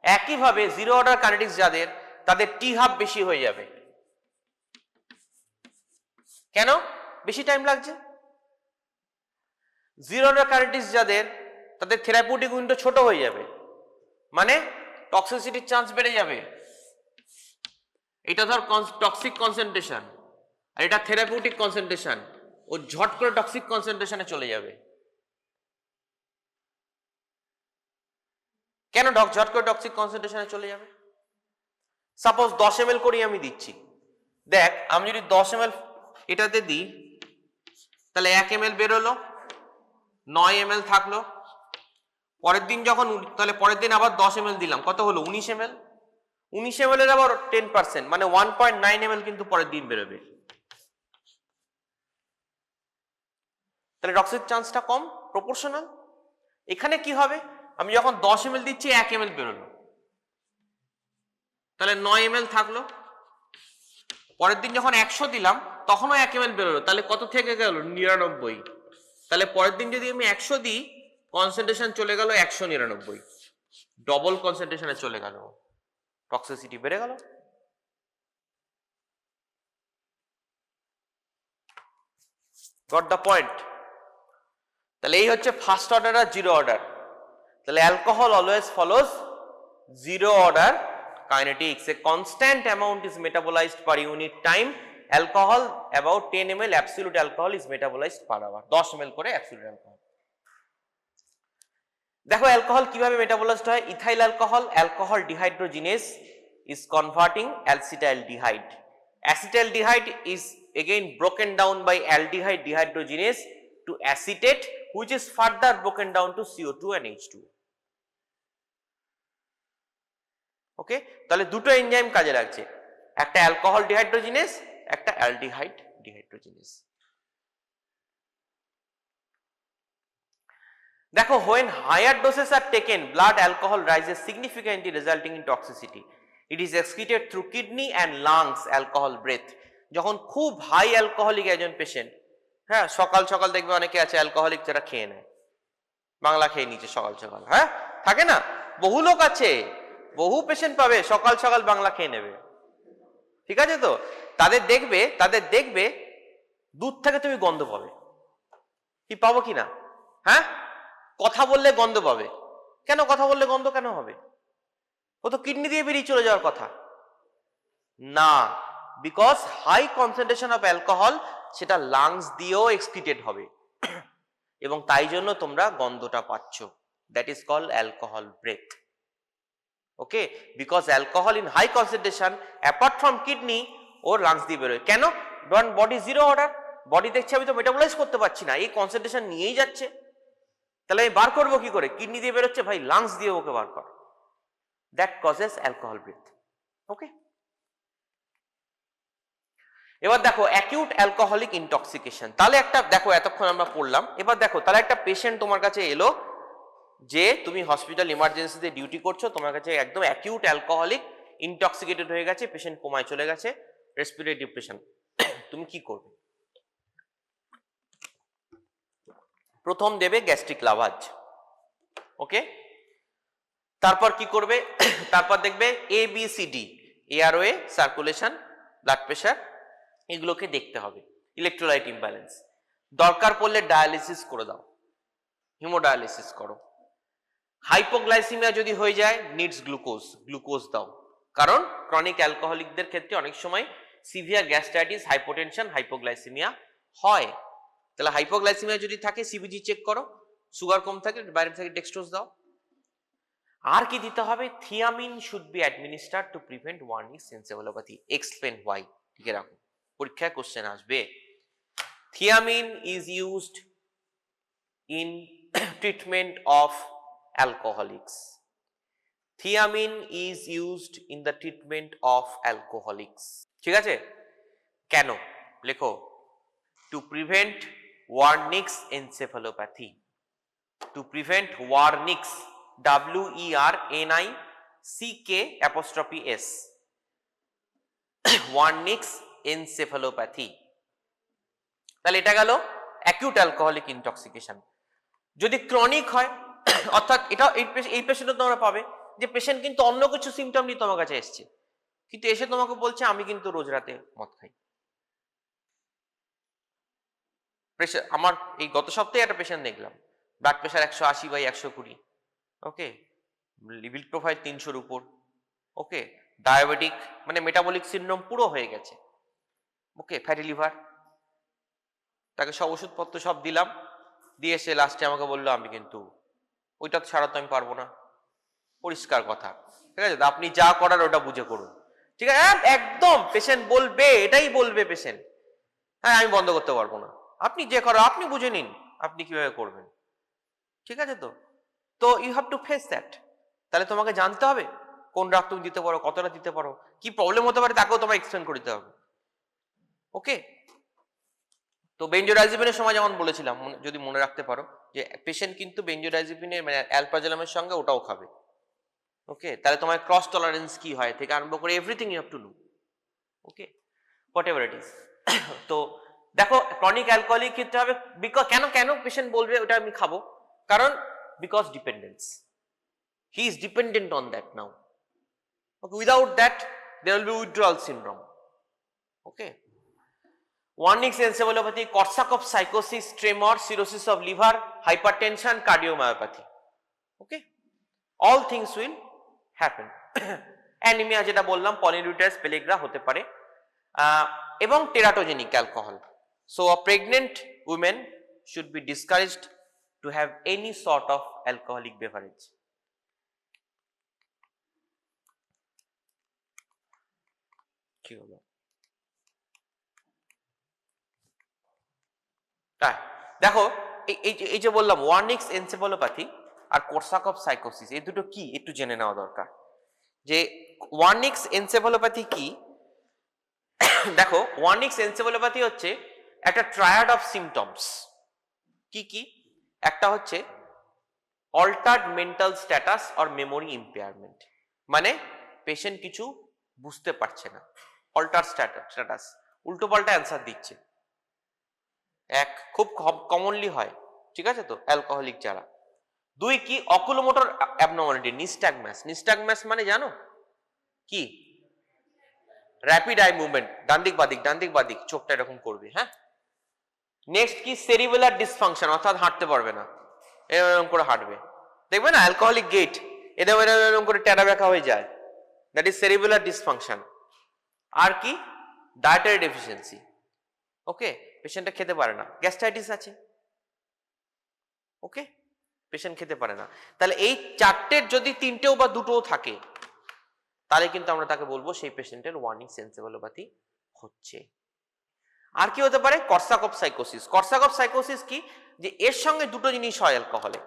একইভাবে জিরো অর্ডার কাইনেটিক্স যাদের, তাদের টি হাফ বেশি হয়ে যাবে। কেন বেশি টাইম লাগছে? জিরো অর্ডার কাইনেটিক্স যাদের, তাদের থেরাপিউটিক উইন্ডো ছোট হয়ে যাবে, মানে টক্সিসিটির চান্স বেড়ে যাবে। এটা ধর টক্সিক কনসেন্ট্রেশন আর এটা থেরাপিউটিক কনসেন্ট্রেশন, ও ঝট করে টক্সিক কনসেন্ট্রেশনে চলে যাবে। কেন ঝট করে টক্সিক কনসেন্ট্রেশনে চলে যাবে? সাপোজ 10 ml করেই আমি দিচ্ছি, দেখ আমি যদি 10 ml এটাতে দিই তাহলে 1 ml বেরোলো, 9 ml থাকলো। পরের দিন যখন, তাহলে পরের দিন আবার 10 ml দিলাম, কত হলো? 19 ml। 19 ml এর আবার 10%, মানে 1.9 ml কিন্তু পরের দিন বেরোবে। তাহলে টক্সিক চান্সটা কম, প্রপোর্শনাল। এখানে কি হবে? আমি যখন 10 ml দিচ্ছি 1 ml বেরোলো, তাহলে 9 ml থাকলো। পরের দিন যখন 100 দিলাম তখনও 1 ml বেরোলো, তাহলে কত থেকে গেল? 99। তাহলে পরের দিন যদি আমি 100 দিই, কনসেন্ট্রেশন চলে গেল 199, ডবল কনসেন্ট্রেশনে চলে গেল, টক্সিসিটি বেড়ে গেল। Got the point? তাহলে এই হচ্ছে ফার্স্ট অর্ডার আর জিরো অর্ডার। তাহলে alcohol always follows zero order kinetics. A constant amount is metabolized per unit time. Alcohol about 10 ml absolute alcohol is metabolized per hour. 10 ml করে absolute alcohol। দেখো alcohol কিভাবে metabolised হয়। Ethyl alcohol, alcohol dehydrogenase is converting acetaldehyde. Acetaldehyde is again broken down by aldehyde dehydrogenase to acetate, which is further broken down to CO2 and H2. ওকে, তাহলে দুটো enzyme কাজে লাগছে, একটা alcohol dehydrogenase, একটা aldehyde dehydrogenase. দেখো when higher doses are taken, blood alcohol rises significantly resulting in toxicity. It is excreted through kidney and lungs alcohol breath. যখন খুব high alcoholic একজন পেশেন্ট, হ্যাঁ সকাল সকাল দেখবে অনেকে আছে অ্যালকোহলিক যারা খেয়ে নেয়, বাংলা খেয়ে নিচ্ছে সকাল সকাল, হ্যাঁ থাকে না, বহু লোক আছে, বহু পেশেন্ট পাবে সকাল সকাল বাংলা খেয়ে নেবে, ঠিক আছে? তো তাদের দেখবে দুধ থেকে তুমি গন্ধ পাবে, কি পাবো কিনা? হ্যাঁ, কথা বললে গন্ধ পাবে। কেন কথা বললে গন্ধ কেন হবে? ও তো কিডনি দিয়ে বেরিয়ে চলে যাওয়ার কথা না, because high concentration of alcohol সেটা লাংস দিয়েও এক্সক্রিটেড হবে এবং তাই জন্য তোমরা গন্ধটা পাচ্ছ। That is called alcohol breath. Okay, because alcohol in high concentration apart from kidney ও লাংস দিয়ে বেরোয়। কেন? বডি জিরো অর্ডার, বডি দেখছে আমি তো মেটাবলাইজ করতে পারছি না, এই কনসেন্ট্রেশন নিয়েই যাচ্ছে, তাহলে আমি বার করবো কি করে? কিডনি দিয়ে বেরোচ্ছে, ভাই লাংস দিয়ে ওকে বার কর। That causes alcohol breath. Okay, এবার দেখো অ্যাকিউট অ্যালকোহলিক ইনটক্সিকেশন। তাহলে একটা দেখো, এতক্ষণ আমরা পড়লাম, এবার দেখো তাহলে একটা পেশেন্ট তোমার কাছে এলো, যে তুমি হসপিটাল ইমার্জেন্সিতে ডিউটি করছো, তোমার কাছে একদম অ্যাকিউট অ্যালকোহলিক ইনটক্সিকেটেড হয়ে গেছে, পেশেন্ট কোমায় চলে গেছে, রেসপিরেটরি ডিপ্রেশন। তুমি কি করবে? প্রথম দেবে গ্যাস্ট্রিক লাভাজ। ওকে, তারপর কি করবে? তারপর দেখবে ABCD, airway, circulation, blood pressure, এগুলোকে দেখতে হবে, ইলেকট্রোলাইট ইমব্যালেন্স। দরকার পড়লে ডায়ালিসিস করে দাও, হিমোডায়ালিসিস করো। হাইপোগ্লাইসিমিয়া যদি হয়ে যায়, নিডস গ্লুকোজ দাও, কারণ ক্রনিক অ্যালকোহলিকদের ক্ষেত্রে অনেক সময় সিভিয়ার গ্যাস্ট্রাইটিস, হাইপোটেনশন, হাইপোগ্লাইসিমিয়া হয়। তাহলে হাইপোগ্লাইসিমিয়া যদি থাকে সিবিজি চেক করো, সুগার কম থাকে বাইরে থেকে ডেক্সট্রোজ দাও। আর কি দিতে হবে? Thiamine should be administered to prevent Wernicke's encephalopathy. Explain why, লিখে রাখো, পরীক্ষায় কোশ্চেন আসবে। Thiamine is used in treatment of alcoholics. Thiamine is used in the treatment of alcoholics. ঠিক আছে? কেন? লেখো, to prevent Wernicke's encephalopathy. To prevent Wernicke's, WERNICK'S, Wernicke's encephalopathy। তাহলে এটা গেল অ্যাকিউট অ্যালকোহলিক ইনটক্সিকেশন। যদি ক্রনিক হয়, অর্থাৎ এটা এই পেশেন্টও তোমরা পাবে যে পেশেন্ট কিন্তু অন্য কিছু সিমটম নিয়ে তোমার কাছে এসছে, কিন্তু এসে তোমাকে বলছে আমি কিন্তু রোজ রাতে মদ খাই। প্রেশার, আমার এই গত সপ্তাহে একটা পেশেন্ট দেখলাম, ব্লাড প্রেশার 180/120, ওকে, লিপিড প্রোফাইল 300-র উপর, ওকে, ডায়াবেটিক মানে মেটাবলিক সিনড্রোম পুরো হয়ে গেছে, ওকে, ফ্যাটি লিভার। তাকে সব ওষুধপত্র সব দিলাম, দিয়ে এসে লাস্টে আমাকে বললো আমি কিন্তু ওইটা ছাড়া তো আমি পারবো না। পরিষ্কার কথা, ঠিক আছে, আপনি যা করার ওটা বুঝে করুন, ঠিক আছে, একদম পেশেন্ট বলবে, এটাই বলবে পেশেন্ট, হ্যাঁ আমি বন্ধ করতে পারবো না, আপনি যে করো আপনি বুঝে নিন আপনি কিভাবে করবেন, ঠিক আছে। তো you have to face that. তাহলে তোমাকে জানতে হবে কোন ড্রাগ তুমি দিতে পারো, কতটা দিতে পারো, কি প্রবলেম হতে পারে তাকেও তোমায় এক্সপ্লেন করে দিতে হবে। ওকে, তো বেনজোডাইজিপিনের সময় যেমন বলেছিলাম, যদি মনে রাখতে পারো, যে পেশেন্ট কিন্তু বেনজোডাইজিপিনের মানে অ্যালপ্রাজোলামের সঙ্গে ওটাও খাবে। ওকে, তাহলে তোমার ক্রস টলারেন্স কি হয় থেকে আরম্ভ করে everything you have to know. Okay, whatever it is. তো দেখো ক্রনিক অ্যালকোহলিক ক্ষেত্রে হবে, বিকজ কেন পেশেন্ট বলবে ওটা আমি খাবো, কারণ because dependence, he is dependent on that now. Okay, without that there will be withdrawal syndrome. Okay, Wernicke's encephalopathy, Korsakoff psychosis, tremor, cirrhosis of liver, hypertension, cardiomyopathy. Okay, all things will happen. Anemia যেটা বললাম, polyureters, pellagra হতে পারে, এবং teratogenic alcohol. So a pregnant woman should be discouraged to have any sort of alcoholic beverage. কি হলো? দেখো এই যে বললাম ওয়ার্নিকস এনসেফালোপ্যাথি আর কোরসাকফ সাইকোসিস, এই দুটো কি একটু জেনে নেওয়া দরকার। যে ওয়ার্নিকস এনসেফালোপ্যাথি কি, দেখো ওয়ার্নিকস এনসেফালোপ্যাথি হচ্ছে একটা ট্রায়াড অফ সিমটমস। কি কি? একটা হচ্ছে altered mental status or memory impairment, মানে পেশেন্ট কিছু বুঝতে পারছে না, অল্টার্ড স্ট্যাটাস, উল্টো পাল্টা অ্যান্সার দিচ্ছে, এক খুব কমনলি হয়, ঠিক আছে, তো অ্যালকোহলিক যারা। দুই কি? অকুলোমোটর অ্যাবনর্মালিটি, নিস্টাগম্যাস মানে জানো কি? র্যাপিড আই মুভমেন্ট, ডান দিক বাদিক চোখটা এরকম করবে, হ্যাঁ। নেক্সট কি? সেরিবেলার ডিসফাংশন, অর্থাৎ হাঁটতে পারবে না, এরকম করে হাঁটবে, দেখবে না অ্যালকোহলিক গেট, এরকম করে টেরা ব্যাকা হয়ে যায়, দ্যাট ইজ সেরিবেলার ডিসফাংশন। আর কি? ডায়েটারি ডেফিসিয়েন্সি, ওকে, পেশেন্টটা খেতে পারে না, গ্যাস্ট্রাইটিস আছে, ওকে, পেশেন্ট খেতে পারে না। তাহলে এই চারটের যদি তিনটেও বা দুটোও থাকে, তাহলে কিন্তু আমরা তাকে বলবো সেই পেশেন্টের ওয়ার্নিং সেন্সিবলোপ্যাথি হচ্ছে। আর কি হতে পারে? কর্সাকফ সাইকোসিস। কর্সাকফ সাইকোসিস কি? যে এর সঙ্গে দুটো জিনিস হয় অ্যালকোহলে,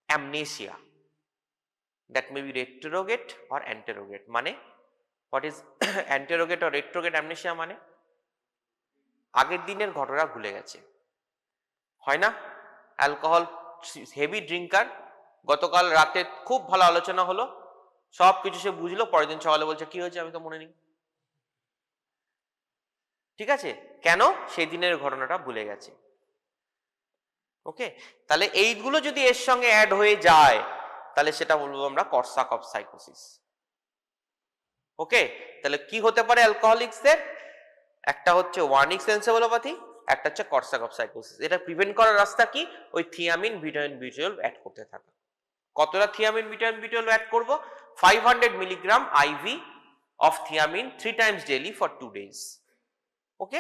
amnesia, that may be retrograde or anterograde. মানে what is anterograde or retrograde amnesia? মানে আগের দিনের ঘটনা ভুলে গেছে, হয় না? অ্যালকোহল হেভি ড্রিঙ্কার, গতকাল রাতে খুব ভালো আলোচনা হলো, সব কিছু সে বুঝলো, পরের দিন সকালে বলছে কি হয়েছে আমি তো মনে নেই। ঠিক আছে, কেন? সেই দিনের ঘটনাটা ভুলে গেছে। ওকে, তাহলে এইগুলো যদি এর সঙ্গে অ্যাড হয়ে যায় তাহলে সেটা বলবো আমরা কর্সাকফ সাইকোসিস। ওকে, তাহলে কি হতে পারে অ্যালকোহলিক্সদের? একটা হচ্ছে ওয়ার্নিং সেন্সিবলোপ্যাথি, একটা হচ্ছে কর্সাকফ সাইকোসিস। এটা প্রিভেন্ট করার রাস্তা কি? ওই থিয়ামিন, ভিটামিন বি12 অ্যাড করতে থাকা। কতটা থিয়ামিন, ভিটামিন বি12 অ্যাড করব? 500 milligram IV of thiamine 3 times daily for 2 days। Okay,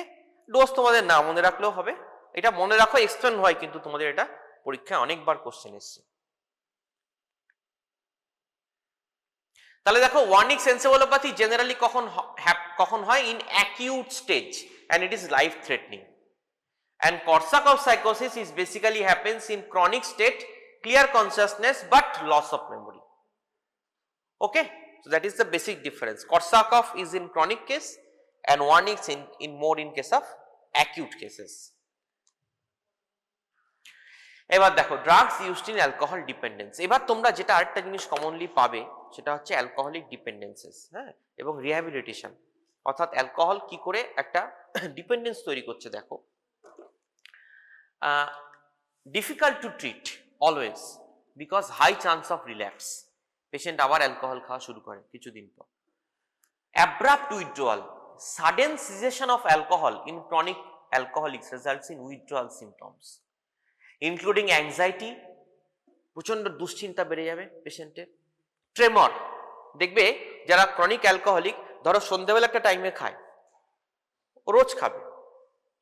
dose তোমাদের না মনে রাখলেও হবে, এটা মনে রাখো এক্সপ্লেন হয়, কিন্তু তোমাদের এটা পরীক্ষায় অনেকবার কোশ্চেন এসছে। তাহলে দেখো, ওয়ার্নিং সেন্সিবলোপ্যাথি জেনারেলি কখন হয়? In acute stage and it is life threatening, and Korsakoff psychosis is basically happens in chronic state, clear consciousness but loss of memory. Okay, so that is the basic difference. Korsakoff is in chronic case and warning in more in case of acute cases. এবার দেখো, drugs used in alcohol dependence. এবার তোমরা যেটা আরেকটা জিনিস commonly পাবে সেটা হচ্ছে অ্যালকোহলিক ডিপেন্ডেন্সেস, হ্যাঁ, এবং রিহ্যাবিলিটেশন। অর্থাৎ অ্যালকোহল কি করে একটা ডিপেন্ডেন্স তৈরি করছে। দেখো, difficult to treat always because high chance of relapse. Patient আবার অ্যালকোহল খাওয়া শুরু করে কিছুদিন পর। Abrupt withdrawal, sudden cessation of alcohol in chronic alcoholics results in withdrawal symptoms including anxiety, প্রচন্ড দুশ্চিন্তা বেড়ে যাবে পেশেন্টের। ট্রেমর, দেখবে যারা ক্রনিক অ্যালকোহলিক, ধরো সন্ধ্যাবেলা একটা টাইমে খায়, ও রোজ খাবে,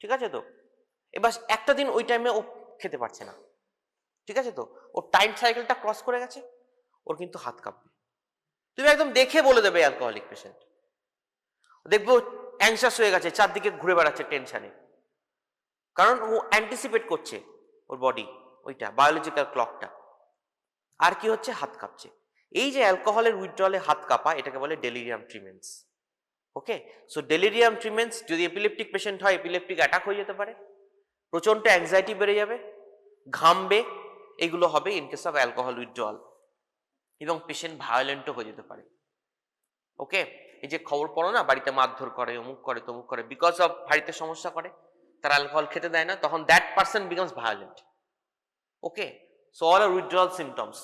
ঠিক আছে তো, এবার একটা দিন ওই টাইমে ও খেতে পারছে না, ঠিক আছে তো, ওর টাইম সাইকেলটা ক্রস করে গেছে, ওর কিন্তু হাত কাঁপবে। তুমি একদম দেখে বলে দেবে অ্যালকোহলিক পেশেন্ট। দেখবো অ্যাংশাস হয়ে গেছে, চারদিকে ঘুরে বেড়াচ্ছে টেনশনে, কারণ ও অ্যান্টিসিপেট করছে, ওর বডি ওইটা বায়োলজিক্যাল ক্লকটা। আর কি হচ্ছে? হাত কাঁপছে। এই যে অ্যালকোহলের উইথড্রলে হাত কাঁপা, এটাকে বলে ডেলিরিয়াম ট্রিমেন্স। ওকে, সো ডেলিরিয়াম ট্রিমেন্স যদি এপিলেপটিক পেশেন্ট হয়, এপিলেপটিক অ্যাটাক হয়ে যেতে পারে, প্রচন্ড অ্যাংজাইটি বেড়ে যাবে, ঘামবে, এগুলো হবে in case of alcohol withdrawal, এবং পেশেন্ট ভায়োলেন্টও হয়ে যেতে পারে। ওকে, এই যে খবর পড়ো না, বাড়িতে মারধর করে, অমুক করে, তমুক করে, বিকজ অফ বাড়িতে সমস্যা করে, তারা অ্যালকোহল খেতে দেয় না, তখন that person becomes violent. Okay, so all are withdrawal symptoms.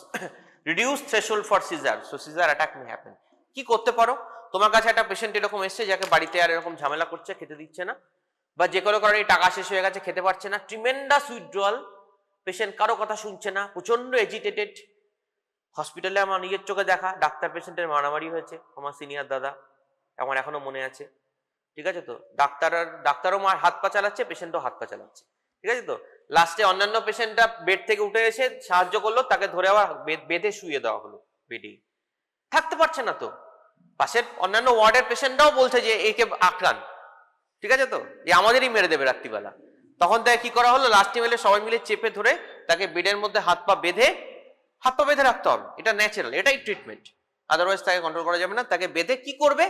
Reduce threshold for seizure, so seizure attack may happen. কি করতে পারো? তোমার কাছে একটা পেশেন্ট এরকম এসছে যাকে বাড়িতে আর এরকম ঝামেলা করছে, খেতে দিচ্ছে না, বা যে কোনো কারণে টাকা শেষ হয়ে গেছে, খেতে পারছে না, ট্রিমেন্ডাস উইথড্রয়াল, পেশেন্ট কারো কথা শুনছে না, প্রচন্ড এজিটেটেড। হসপিটালে আমার নিজের চোখে দেখা, ডাক্তার পেশেন্টের মারামারি হয়েছে, আমার সিনিয়র দাদা, আমার এখনো মনে আছে, ঠিক আছে তো, ডাক্তারও হাত পা চালাচ্ছে, পেশেন্টও হাত পা চালাচ্ছে, ঠিক আছে তো, লাস্টে অন্যান্য পেশেন্টরা বেড থেকে উঠে এসে সাহায্য করলো, তাকে ধরে আবার বেঁধে শুয়ে দেওয়া হলো, বেডেই থাকতে পারছে না। তো পাশের অন্যান্য ওয়ার্ডের পেশেন্টরাও বলছে যে একে আক্রান, ঠিক আছে তো, এ আমাদেরই মেরে দেবে রাত্রিবেলা। তখন তাকে কি করা হলো? লাস্টে মিলে সবাই মিলে চেপে ধরে তাকে বেডের মধ্যে হাত পা বেঁধে রাখতে হবে, এটা ন্যাচারাল, এটাই ট্রিটমেন্ট, আদারওয়াইজ তাকে কন্ট্রোল করা যাবে না। তাকে বেঁধে কি করবে?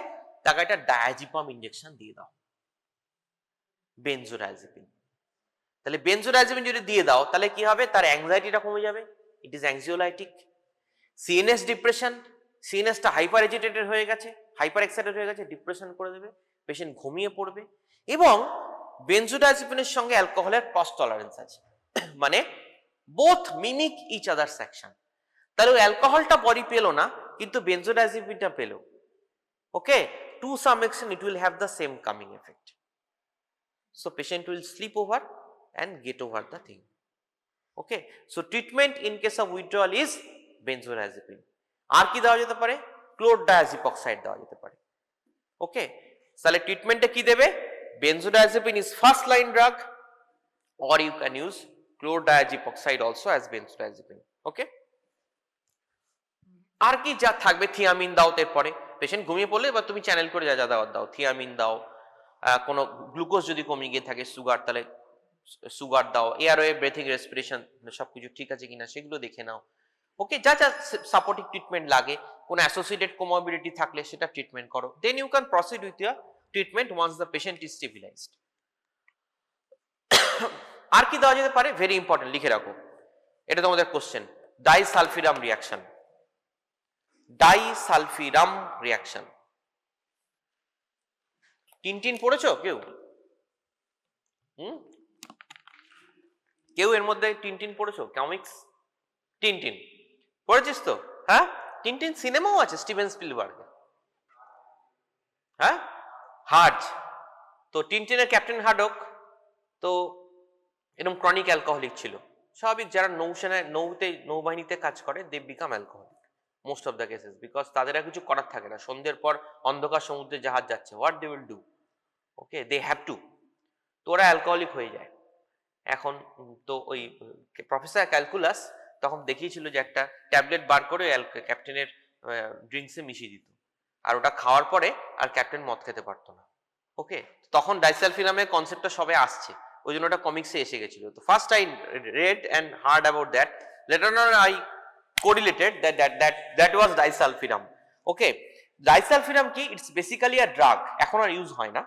তাকে একটা ডায়াজিপাম ইনজেকশন দিয়ে দাও, বেনজোডায়াজিপিন। তাহলে বেনজোডায়াজিপিন যদি দিয়ে দাও তাহলে কি হবে? তার অ্যাংজাইটিটা কমে যাবে, it is anxiolytic. CNS depression, সিএনএসটা হাইপার এজিটেটেড হয়ে গেছে, হাইপার এক্সাইটেড হয়ে গেছে, ডিপ্রেশন করে দেবে, পেশেন্ট ঘুমিয়ে পড়বে। এবং বেনজোডায়াজিপিনের সঙ্গে অ্যালকোহলের ক্রস টলারেন্স আছে, মানে both mimic each others action. তাহলে অ্যালকোহলটা বডি পেলো না, কিন্তু বেনজোডায়াজিপিনটা পেলো। Okay, to some extent it will have the same calming effect, so patient will sleep over and get over the thing. Okay, so treatment in case of withdrawal is benzodiazepine. আর কি দেওয়া যেতে পারে? ক্লোরডায়াজিপক্সাইড দেওয়া যেতে পারে। ওকে, তাহলে ট্রিটমেন্টে কি দেবে? benzodiazepine is first line drug, or you can use ক্লোরডায়াজিপক্সাইড also as benzodiazepine. ওকে, আর কি যা থাকবে? থিয়ামিন দাও, এরপরে পেশেন্ট ঘুমিয়ে পড়লে এবার তুমি চ্যানেল করে যা যা দাও দাও, থিয়ামিন দাও, কোনো গ্লুকোজ যদি কমিয়ে গিয়ে থাকে, সুগার, তাহলে সুগার দাও, এয়ারওয়ে, ব্রেথিং, রেসপিরেশন সবকিছু ঠিক আছে কিনা সেগুলো দেখে নাও। ওকে, যা যা সাপোর্টিভ ট্রিটমেন্ট লাগে, কোনো অ্যাসোসিয়েটেড কোমরবিডিটি থাকলে সেটা ট্রিটমেন্ট করো, then you can proceed with your treatment once the patient is stabilised. আর কি দেওয়া যেতে পারে, ভেরি ইম্পর্টেন্ট, লিখে রাখো, এটা তোমাদের কোশ্চেন, ডাইসালফিরাম রিয়াকশন। ডাইসালফিরাম রিয়াকশন টিনটিন পড়েছো কেউ? কেউ এর মধ্যে টিনটিন পড়েছো? কমিক্স টিনটিন পড়েছিস তো? হ্যাঁ, টিনটিন সিনেমাও আছে স্টিভেন স্পিলবার্গের। হ্যাঁ, হার্জ, তো টিনটিনের ক্যাপ্টেন হাডক তো এরকম ক্রনিক অ্যালকোহলিক ছিল। স্বাভাবিক, যারা নৌসেনায় নৌবাহিনীতে কাজ করে they became alcoholic most of the cases, because তাদের আর কিছু করার থাকে না, সন্ধ্যের পর অন্ধকার সমুদ্রে জাহাজ যাচ্ছে, what they will do, okay, they have to, তো ওরা অ্যালকোহলিক হয়ে যায়। এখন তো ওই প্রফেসর ক্যালকুলাস তখন দেখিয়েছিল যে একটা ট্যাবলেট বার করে ক্যাপ্টেনের ড্রিঙ্কসে মিশিয়ে দিত, আর ওটা খাওয়ার পরে আর ক্যাপ্টেন মদ খেতে পারতো না। ওকে, তখন ডাইসালফিরামের কনসেপ্টটা সবে আসছে, ওই জন্য ওটা কমিক্সে এসে গেছিল। তো first I read and heard about that, later on I correlated that was disulfiram. Okay, disulfiram কি? ইটস বেসিক্যালি আ ড্রাগ, এখন আর ইউজ হয় না।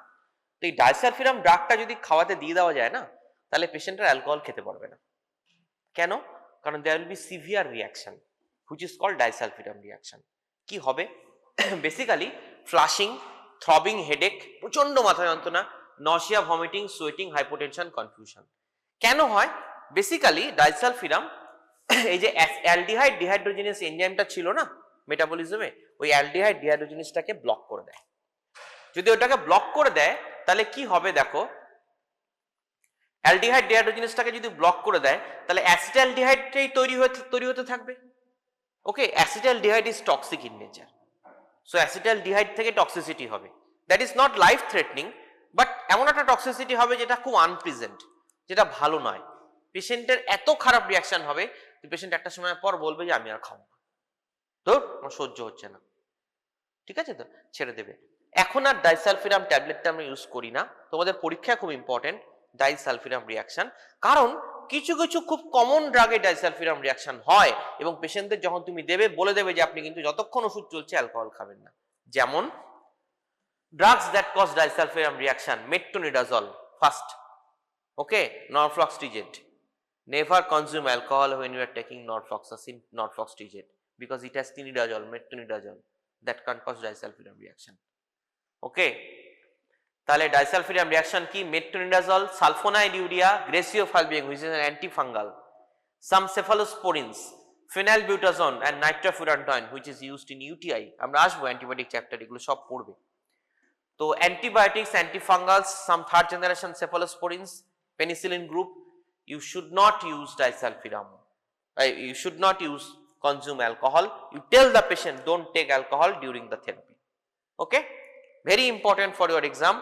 তো এই ডাইসালফিরাম ড্রাগটা যদি খাওয়াতে দিয়ে দেওয়া যায় না, তাহলে পেশেন্টরা অ্যালকোহল খেতে পারবে না। কেন? কারণ there will be severe reaction which is called disulfiram reaction. কি হবে? বেসিক্যালি ফ্লাশিং, থ্রবিং হেডেক, প্রচন্ড মাথা যন্ত্রণা, nausea, vomiting, sweating, hypotension, confusion. কেন হয়? বেসিক্যালি ডাইসালফিরাম এই যে অ্যালডিহাইড ডিহাইড্রোজেনেস এনজাইমটা ছিল না মেটাবলিজমে, ওই অ্যালডিহাইড ডিহাইড্রোজেনেসটাকে ব্লক করে দেয়। যদি ওটাকে ব্লক করে দেয় তাহলে কি হবে দেখো, অ্যালডিহাইড ডিহাইড্রোজেনেসটাকে যদি ব্লক করে দেয় তাহলে অ্যাসিটালডিহাইডটাই তৈরি হতে থাকবে। Okay, acetaldehyde is toxic in nature, so acetaldehyde থেকে টক্সিসিটি হবে, that is not life threatening, but এমন একটা টক্সিসিটি হবে যেটা খুব আনপ্লিজেন্ট, যেটা ভালো নয়। পেশেন্টের এত খারাপ রিয়াকশন হবে যে পেশেন্ট একটা সময় পর বলবে যে আমি আর খাবো না, তো আমার সহ্য হচ্ছে না, ঠিক আছে, তো ছেড়ে দেবে। এখন আর ডাইসালফিরাম ট্যাবলেটটা আমরা ইউজ করি না। তোমাদের পরীক্ষা খুব ইম্পর্টেন্ট ডাইসালফিরাম রিয়াকশন, কারণ কিছু কিছু খুব কমন ড্রাগে ডাইসালফিরাম রিয়াকশন হয়, এবং পেশেন্টদের যখন তুমি দেবে বলে দেবে যে আপনি কিন্তু যতক্ষণ ওষুধ চলছে অ্যালকোহল খাবেন না। যেমন drugs that cause disulfiram reaction, metronidazole first, okay, norfloxacin, never consume alcohol when you are taking norfloxacin, norfloxacin, because it has tinidazole, metronidazole that can cause disulfiram reaction. Okay, তাহলে ডাইসালফিরাম রিয়াকশন কি? Metronidazole, sulphonylurea, griseofulvin which is an antifungal, some cephalosporins, phenylbutazone and nitrofurantoin which is used in UTI. আমরা আসবো antibiotic chapter, এগুলো সব পড়বে। তো antibiotics, antifungals, some third generation cephalosporins, penicillin group, you should not use disulfiram, you should not use consume alcohol. You tell the patient don't take alcohol during the therapy. Okay, very important for your exam,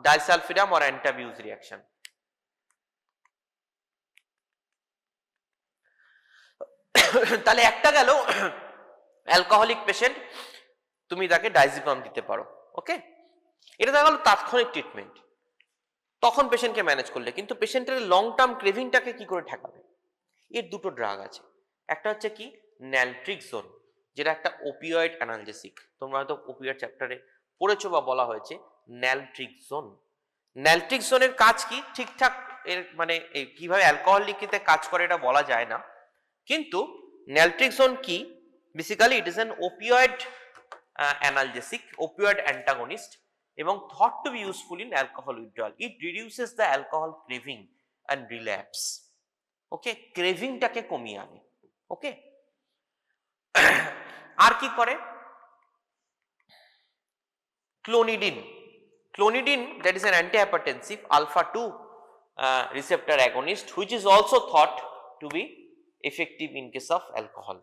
disulfiram or antabuse reaction. তাহলে একটা গেল alcoholic patient, তুমি তাকে ডাইজিপাম দিতে পারো। ওকে, এটা দেখা গেল তাৎক্ষণিক ট্রিটমেন্ট, তখন পেশেন্টকে ম্যানেজ করলে। কিন্তু পেশেন্টের লং টার্ম ক্রেভিংটাকে কি করে ঠেকাবে? এর দুটো ড্রাগ আছে, একটা হচ্ছে কি ন্যালট্রিক্সোন, যেটা একটা ওপিওয়েড অ্যানালজেসিক, তোমরা হয়তো ওপিওয়েড চ্যাপ্টারে পড়েছো বা বলা হয়েছে ন্যালট্রিক্সোন। ন্যালট্রিক্সোনের কাজ কি ঠিকঠাক এর মানে কিভাবে অ্যালকোহলিকতে কাজ করে এটা বলা যায় না, কিন্তু ন্যালট্রিক্সোন কি? Basically it is an opioid analgesic, opioid antagonist, এবং thought to be useful in alcohol withdrawal. It reduces the alcohol craving and relapse. ওকে, ক্রেভিংটাকে কমিয়ে আনে। ওকে, আর কি করে? Clonidine, clonidine that is an antihypertensive alpha 2 receptor agonist which is also thought to be effective in case of alcohol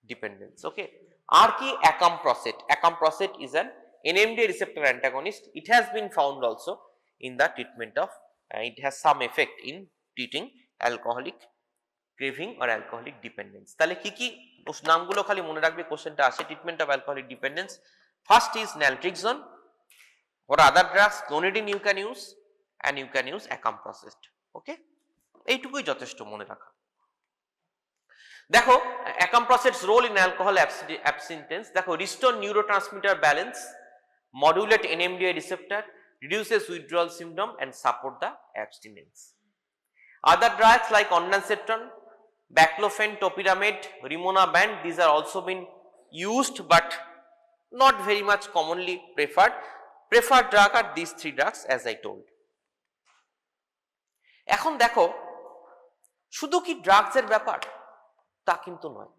dependence. Okay, আর কি? acamprosate, acamprosate is an NMDA receptor antagonist. It has been found also in the treatment of it has some effect in treating alcoholic craving or alcoholic dependence. তাহলে কি কি নামগুলো খালি মনে রাখবে, কোশ্চেনটা আসে treatment of alcoholic dependence, First is naltrexone. What other drugs? Clonidine you can use, and you can use acamprosate. Okay, এইটুকুই যথেষ্ট মনে রাখা। দেখো acamprosate's role in alcohol abstinence, দেখো restore neurotransmitter balance, modulate NMDA receptor, reduces withdrawal symptom and support the abstinence. Other drugs like ondansetron, baclofen, topiramate, rimonabant, these are also been used but not very much commonly preferred. Preferred drug are these three drugs as I told. এখন দেখো শুধু কি drugs এর ব্যাপার তা কিন্তু নয়।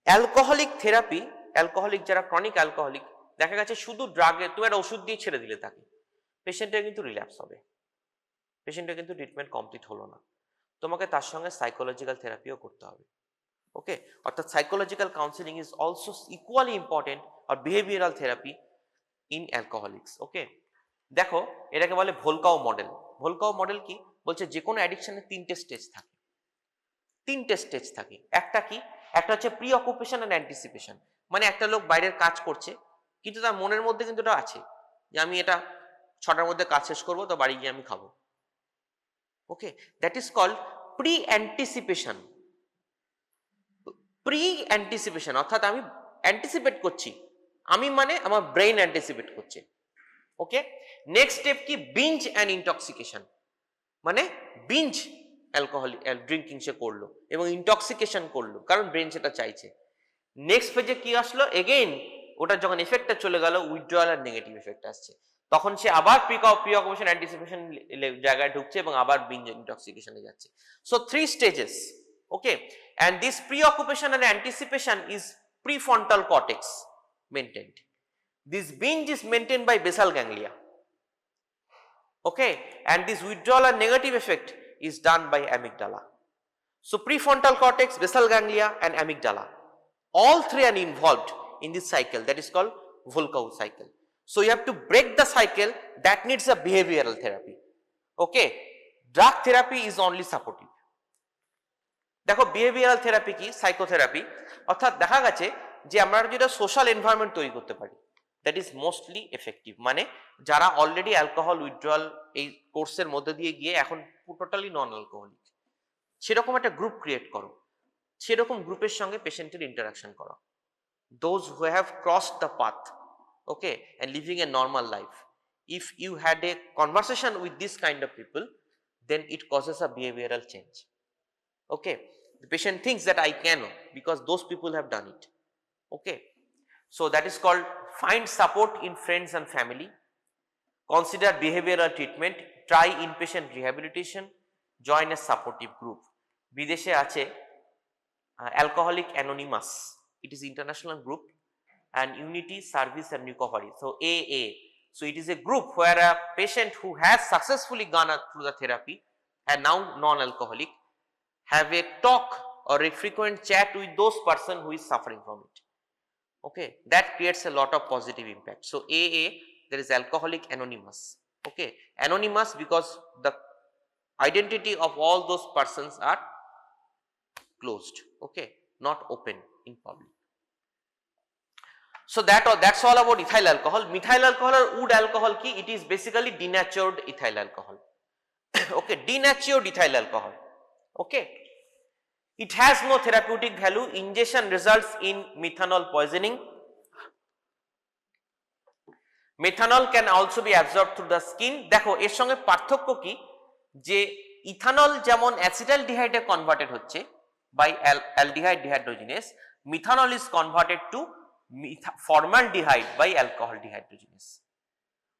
Alcoholic therapy, alcoholic যারা ক্রনিক অ্যালকোহলিক, দেখা গেছে শুধু ড্রাগে তুমি একটা ওষুধ দিয়ে ছেড়ে দিলে তাকে, পেশেন্টের কিন্তু রিল্যাপস হবে, পেশেন্টের কিন্তু ট্রিটমেন্ট কমপ্লিট হলো না, তোমাকে তার সঙ্গে সাইকোলজিক্যাল থেরাপিও করতে হবে। ওকে, অর্থাৎ psychological counselling is also equally important আর behavioural therapy in alcoholics. Okay, দেখো এটাকে বলে ভোলকাও মডেল। ভোলকাও মডেল কি বলছে? যে কোনো অ্যাডিকশনের তিনটে স্টেজ থাকে, তিনটে স্টেজ থাকে। একটা কি? একটা হচ্ছে প্রি অকুপেশন এন্ড অ্যান্টিসিপেশন, মানে একটা লোক বাইরের কাজ করছে কিন্তু তার মনের মধ্যে কিন্তু এটা আছে যে আমি এটা 6টার মধ্যে কাজ শেষ করবো, তো বাড়ি গিয়ে আমি খাবো। Okay, that is called pre anticipation. Pre anticipation অর্থাৎ আমি অ্যান্টিসিপেট করছি, আমি মানে আমার ব্রেইন অ্যান্টিসিপেট করছে। ওকে, নেক্সট স্টেপ কি? বিঞ্জ অ্যান্ড ইনটক্সিকেশন, মানে বিঞ্জ অ্যালকোহল ড্রিঙ্কিং সে করলো এবং ইনটক্সিকেশন করলো কারণ ব্রেন সেটা চাইছে। নেক্সট ফেজে কি আসলো? এগেইন ওটা যখন এফেক্টটা চলে গেল, উইথড্রয়াল আর নেগেটিভ এফেক্ট আসছে, তখন সে আবার প্রি অকুপেশন অ্যান্টিসিপেশন জায়গায় ঢুকছে এবং আবার বিঞ্জ ইনটক্সিকেশনে যাচ্ছে। So 3 stages. Okay, and this preoccupation and anticipation is prefrontal cortex maintained. This binge is maintained by basal ganglia. Okay, and this withdrawal and negative effect is done by amygdala. So prefrontal cortex, basal ganglia and amygdala, all three are involved in this cycle that is called Volkow cycle. So you have to break the cycle, that needs a behavioral therapy. Okay, drug therapy is only supportive. দেখো behavioural therapy কি? Psychotherapy, অর্থাৎ দেখা গেছে যে আমরা যেটা social environment তৈরি করতে পারি, দ্যাট ইজ মোস্টলি এফেক্টিভ। মানে যারা অলরেডি অ্যালকোহল উইথড্রয়াল এই কোর্সের মধ্যে দিয়ে গিয়ে এখন টোটালি নন অ্যালকোহলিক, সেরকম একটা গ্রুপ ক্রিয়েট করো, সেরকম গ্রুপের সঙ্গে পেশেন্টের ইন্টারাকশন করো, those who have crossed the path, okay, and living a normal life. If you had a conversation with this kind of people, then it causes a behavioral change. Okay, the patient thinks that I can because those people have done it. Okay, so that is called find support in friends and family, consider behavioral treatment, try inpatient rehabilitation, join a supportive group. বিদেশে আছে Alcoholic Anonymous, it is international group, and Unity Service and Recovery, so AA. So it is a group where a patient who has successfully gone through the therapy and now non-alcoholic have a talk or a frequent chat with those person who is suffering from it. Okay, that creates a lot of positive impact. So AA, there is Alcoholic Anonymous. Okay, anonymous because the identity of all those persons are closed. Okay, not open in public. So that's all about ethyl alcohol. Methyl alcohol or wood alcohol ki, it is basically denatured ethyl alcohol. Okay, denatured ethyl alcohol. Okay, it has no therapeutic value. Ingestion results in methanol poisoning. Methanol can also be absorbed through the skin. দেখো এর সঙ্গে পার্থক্য কি, যে ethanol যেমন অ্যাসিটালডিহাইডে converted হচ্ছে by aldehyde dehydrogenase, methanol is converted to formaldehyde by alcohol dehydrogenase.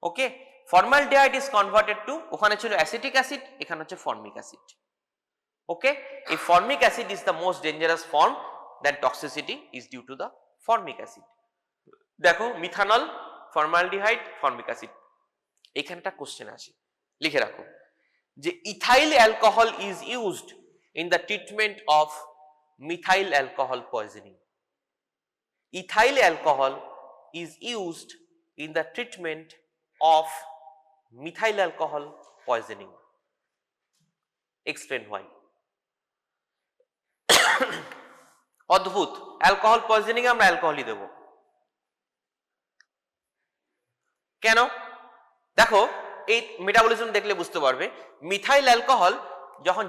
Okay, formaldehyde is converted to, ওখানে ছিল অ্যাসিটিক অ্যাসিড, এখানে হচ্ছে formic acid. Okay, a formic acid is the most dangerous form, then toxicity is due to the formic acid. দেখো methanol, formaldehyde, formic acid, এখানটা question আসে, লিখে রাখো যে ethyl alcohol is used in the treatment of methyl alcohol poisoning. Ethyl alcohol is used in the treatment of methyl alcohol poisoning. Explain why. অদ্ভুত, alcohol poisoning আমরা অ্যালকোহলই দেব, কেন? দেখো এই মেটাবলিজম দেখলে বুঝতে পারবে, মিথাইল অ্যালকোহল যখন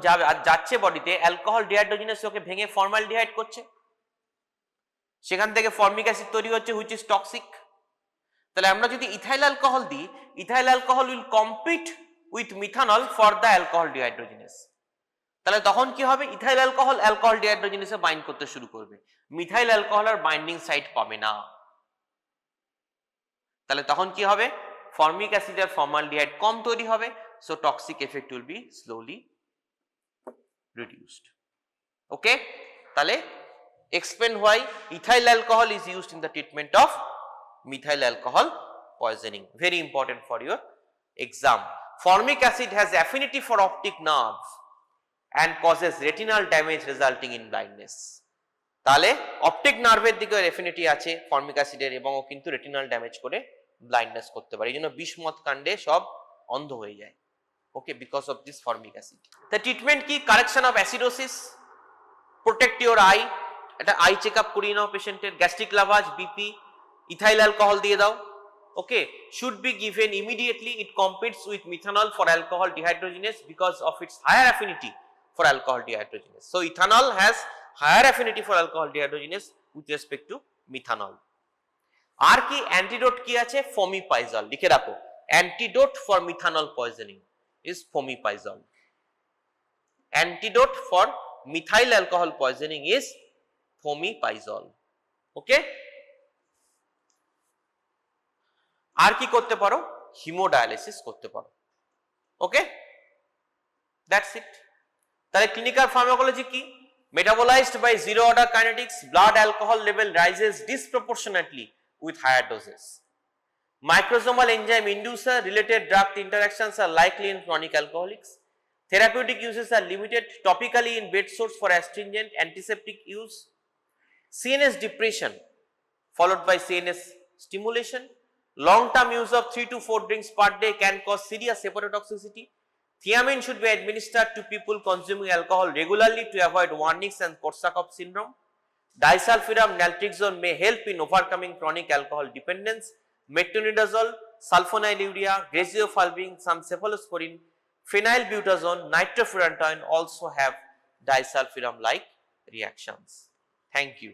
যাচ্ছে বডিতে, অ্যালকোহল ডিহাইড্রোজেনেস ওকে ভেঙে ফর্মালডিহাইড করছে, সেখান থেকে ফর্মিক অ্যাসিড তৈরি হচ্ছে হুইচ ইজ টক্সিক। তাহলে আমরা যদি ইথাইল অ্যালকোহল দিই, ethyl alcohol will compete with methanol for the alcohol dehydrogenase. তাহলে তখন কি হবে, ইথাইল অ্যালকোহল অ্যালকোহল ডিহাইড্রোজেনেসে বাইন্ড করতে শুরু করবে, মিথাইল অ্যালকোহল আর বাইন্ডিং সাইট পাবে না। তাহলে তখন কি হবে, ফর্মিক অ্যাসিড আর ফর্মালডিহাইড কম তৈরি হবে, so toxic effect will be slowly reduced. Okay, তাহলে explain why ethyl alcohol is used in the treatment of methyl alcohol poisoning. Very important for your exam. Formic acid has affinity for optic nerves and causes retinal damage resulting in blindness. তাহলে optic নার্ভের দিকে affinity আছে formic অ্যাসিডের, এবং ও কিন্তু retinal damage করে blindness করতে পারে। এই জন্য বিষ-মদ কাণ্ডে সব অন্ধ হয়ে যায়। Okay, because of this formic acid. The treatment কি? Correction of acidosis, protect your eye, একটা আই চেক আপ করিয়ে নাও পেশেন্টের, gastric lavage, BP, ethyl alcohol দিয়ে দাও। Okay, should be given immediately. It competes with methanol for alcohol dehydrogenase because of its higher affinity for alcohol dehydrogenase. So ethanol has higher affinity for alcohol dehydrogenase with respect to methanol. আর কি antidote কি আছে? Fomepizole. লিখে রাখো, antidote for methanol poisoning is fomepizole. Antidote for methyl alcohol poisoning is fomepizole. Okay, আর কি করতে পারো? হিমোডায়ালিসিস করতে পারো। Okay, that's it. তাহলে ক্লিনিক্যাল ফার্মাকোলজি কি? Metabolised by zero order kinetics, blood alcohol level rises disproportionately with higher doses. Microsomal enzyme inducer related drug interactions are likely in chronic alcoholics. Therapeutic uses are limited topically in bed sores for astringent antiseptic use. CNS depression followed by CNS stimulation. Long-term use of 3 to 4 drinks per day can cause serious hepatotoxicity. Thiamine should be administered to people consuming alcohol regularly to avoid Wernicke's and Korsakoff syndrome. Disulfiram naltrexone may help in overcoming chronic alcohol dependence. Metronidazole, sulfonylurea, graziofulvine, some cephalosporin, phenylbutazone, nitrofurantoin also have disulfiram-like reactions. Thank you.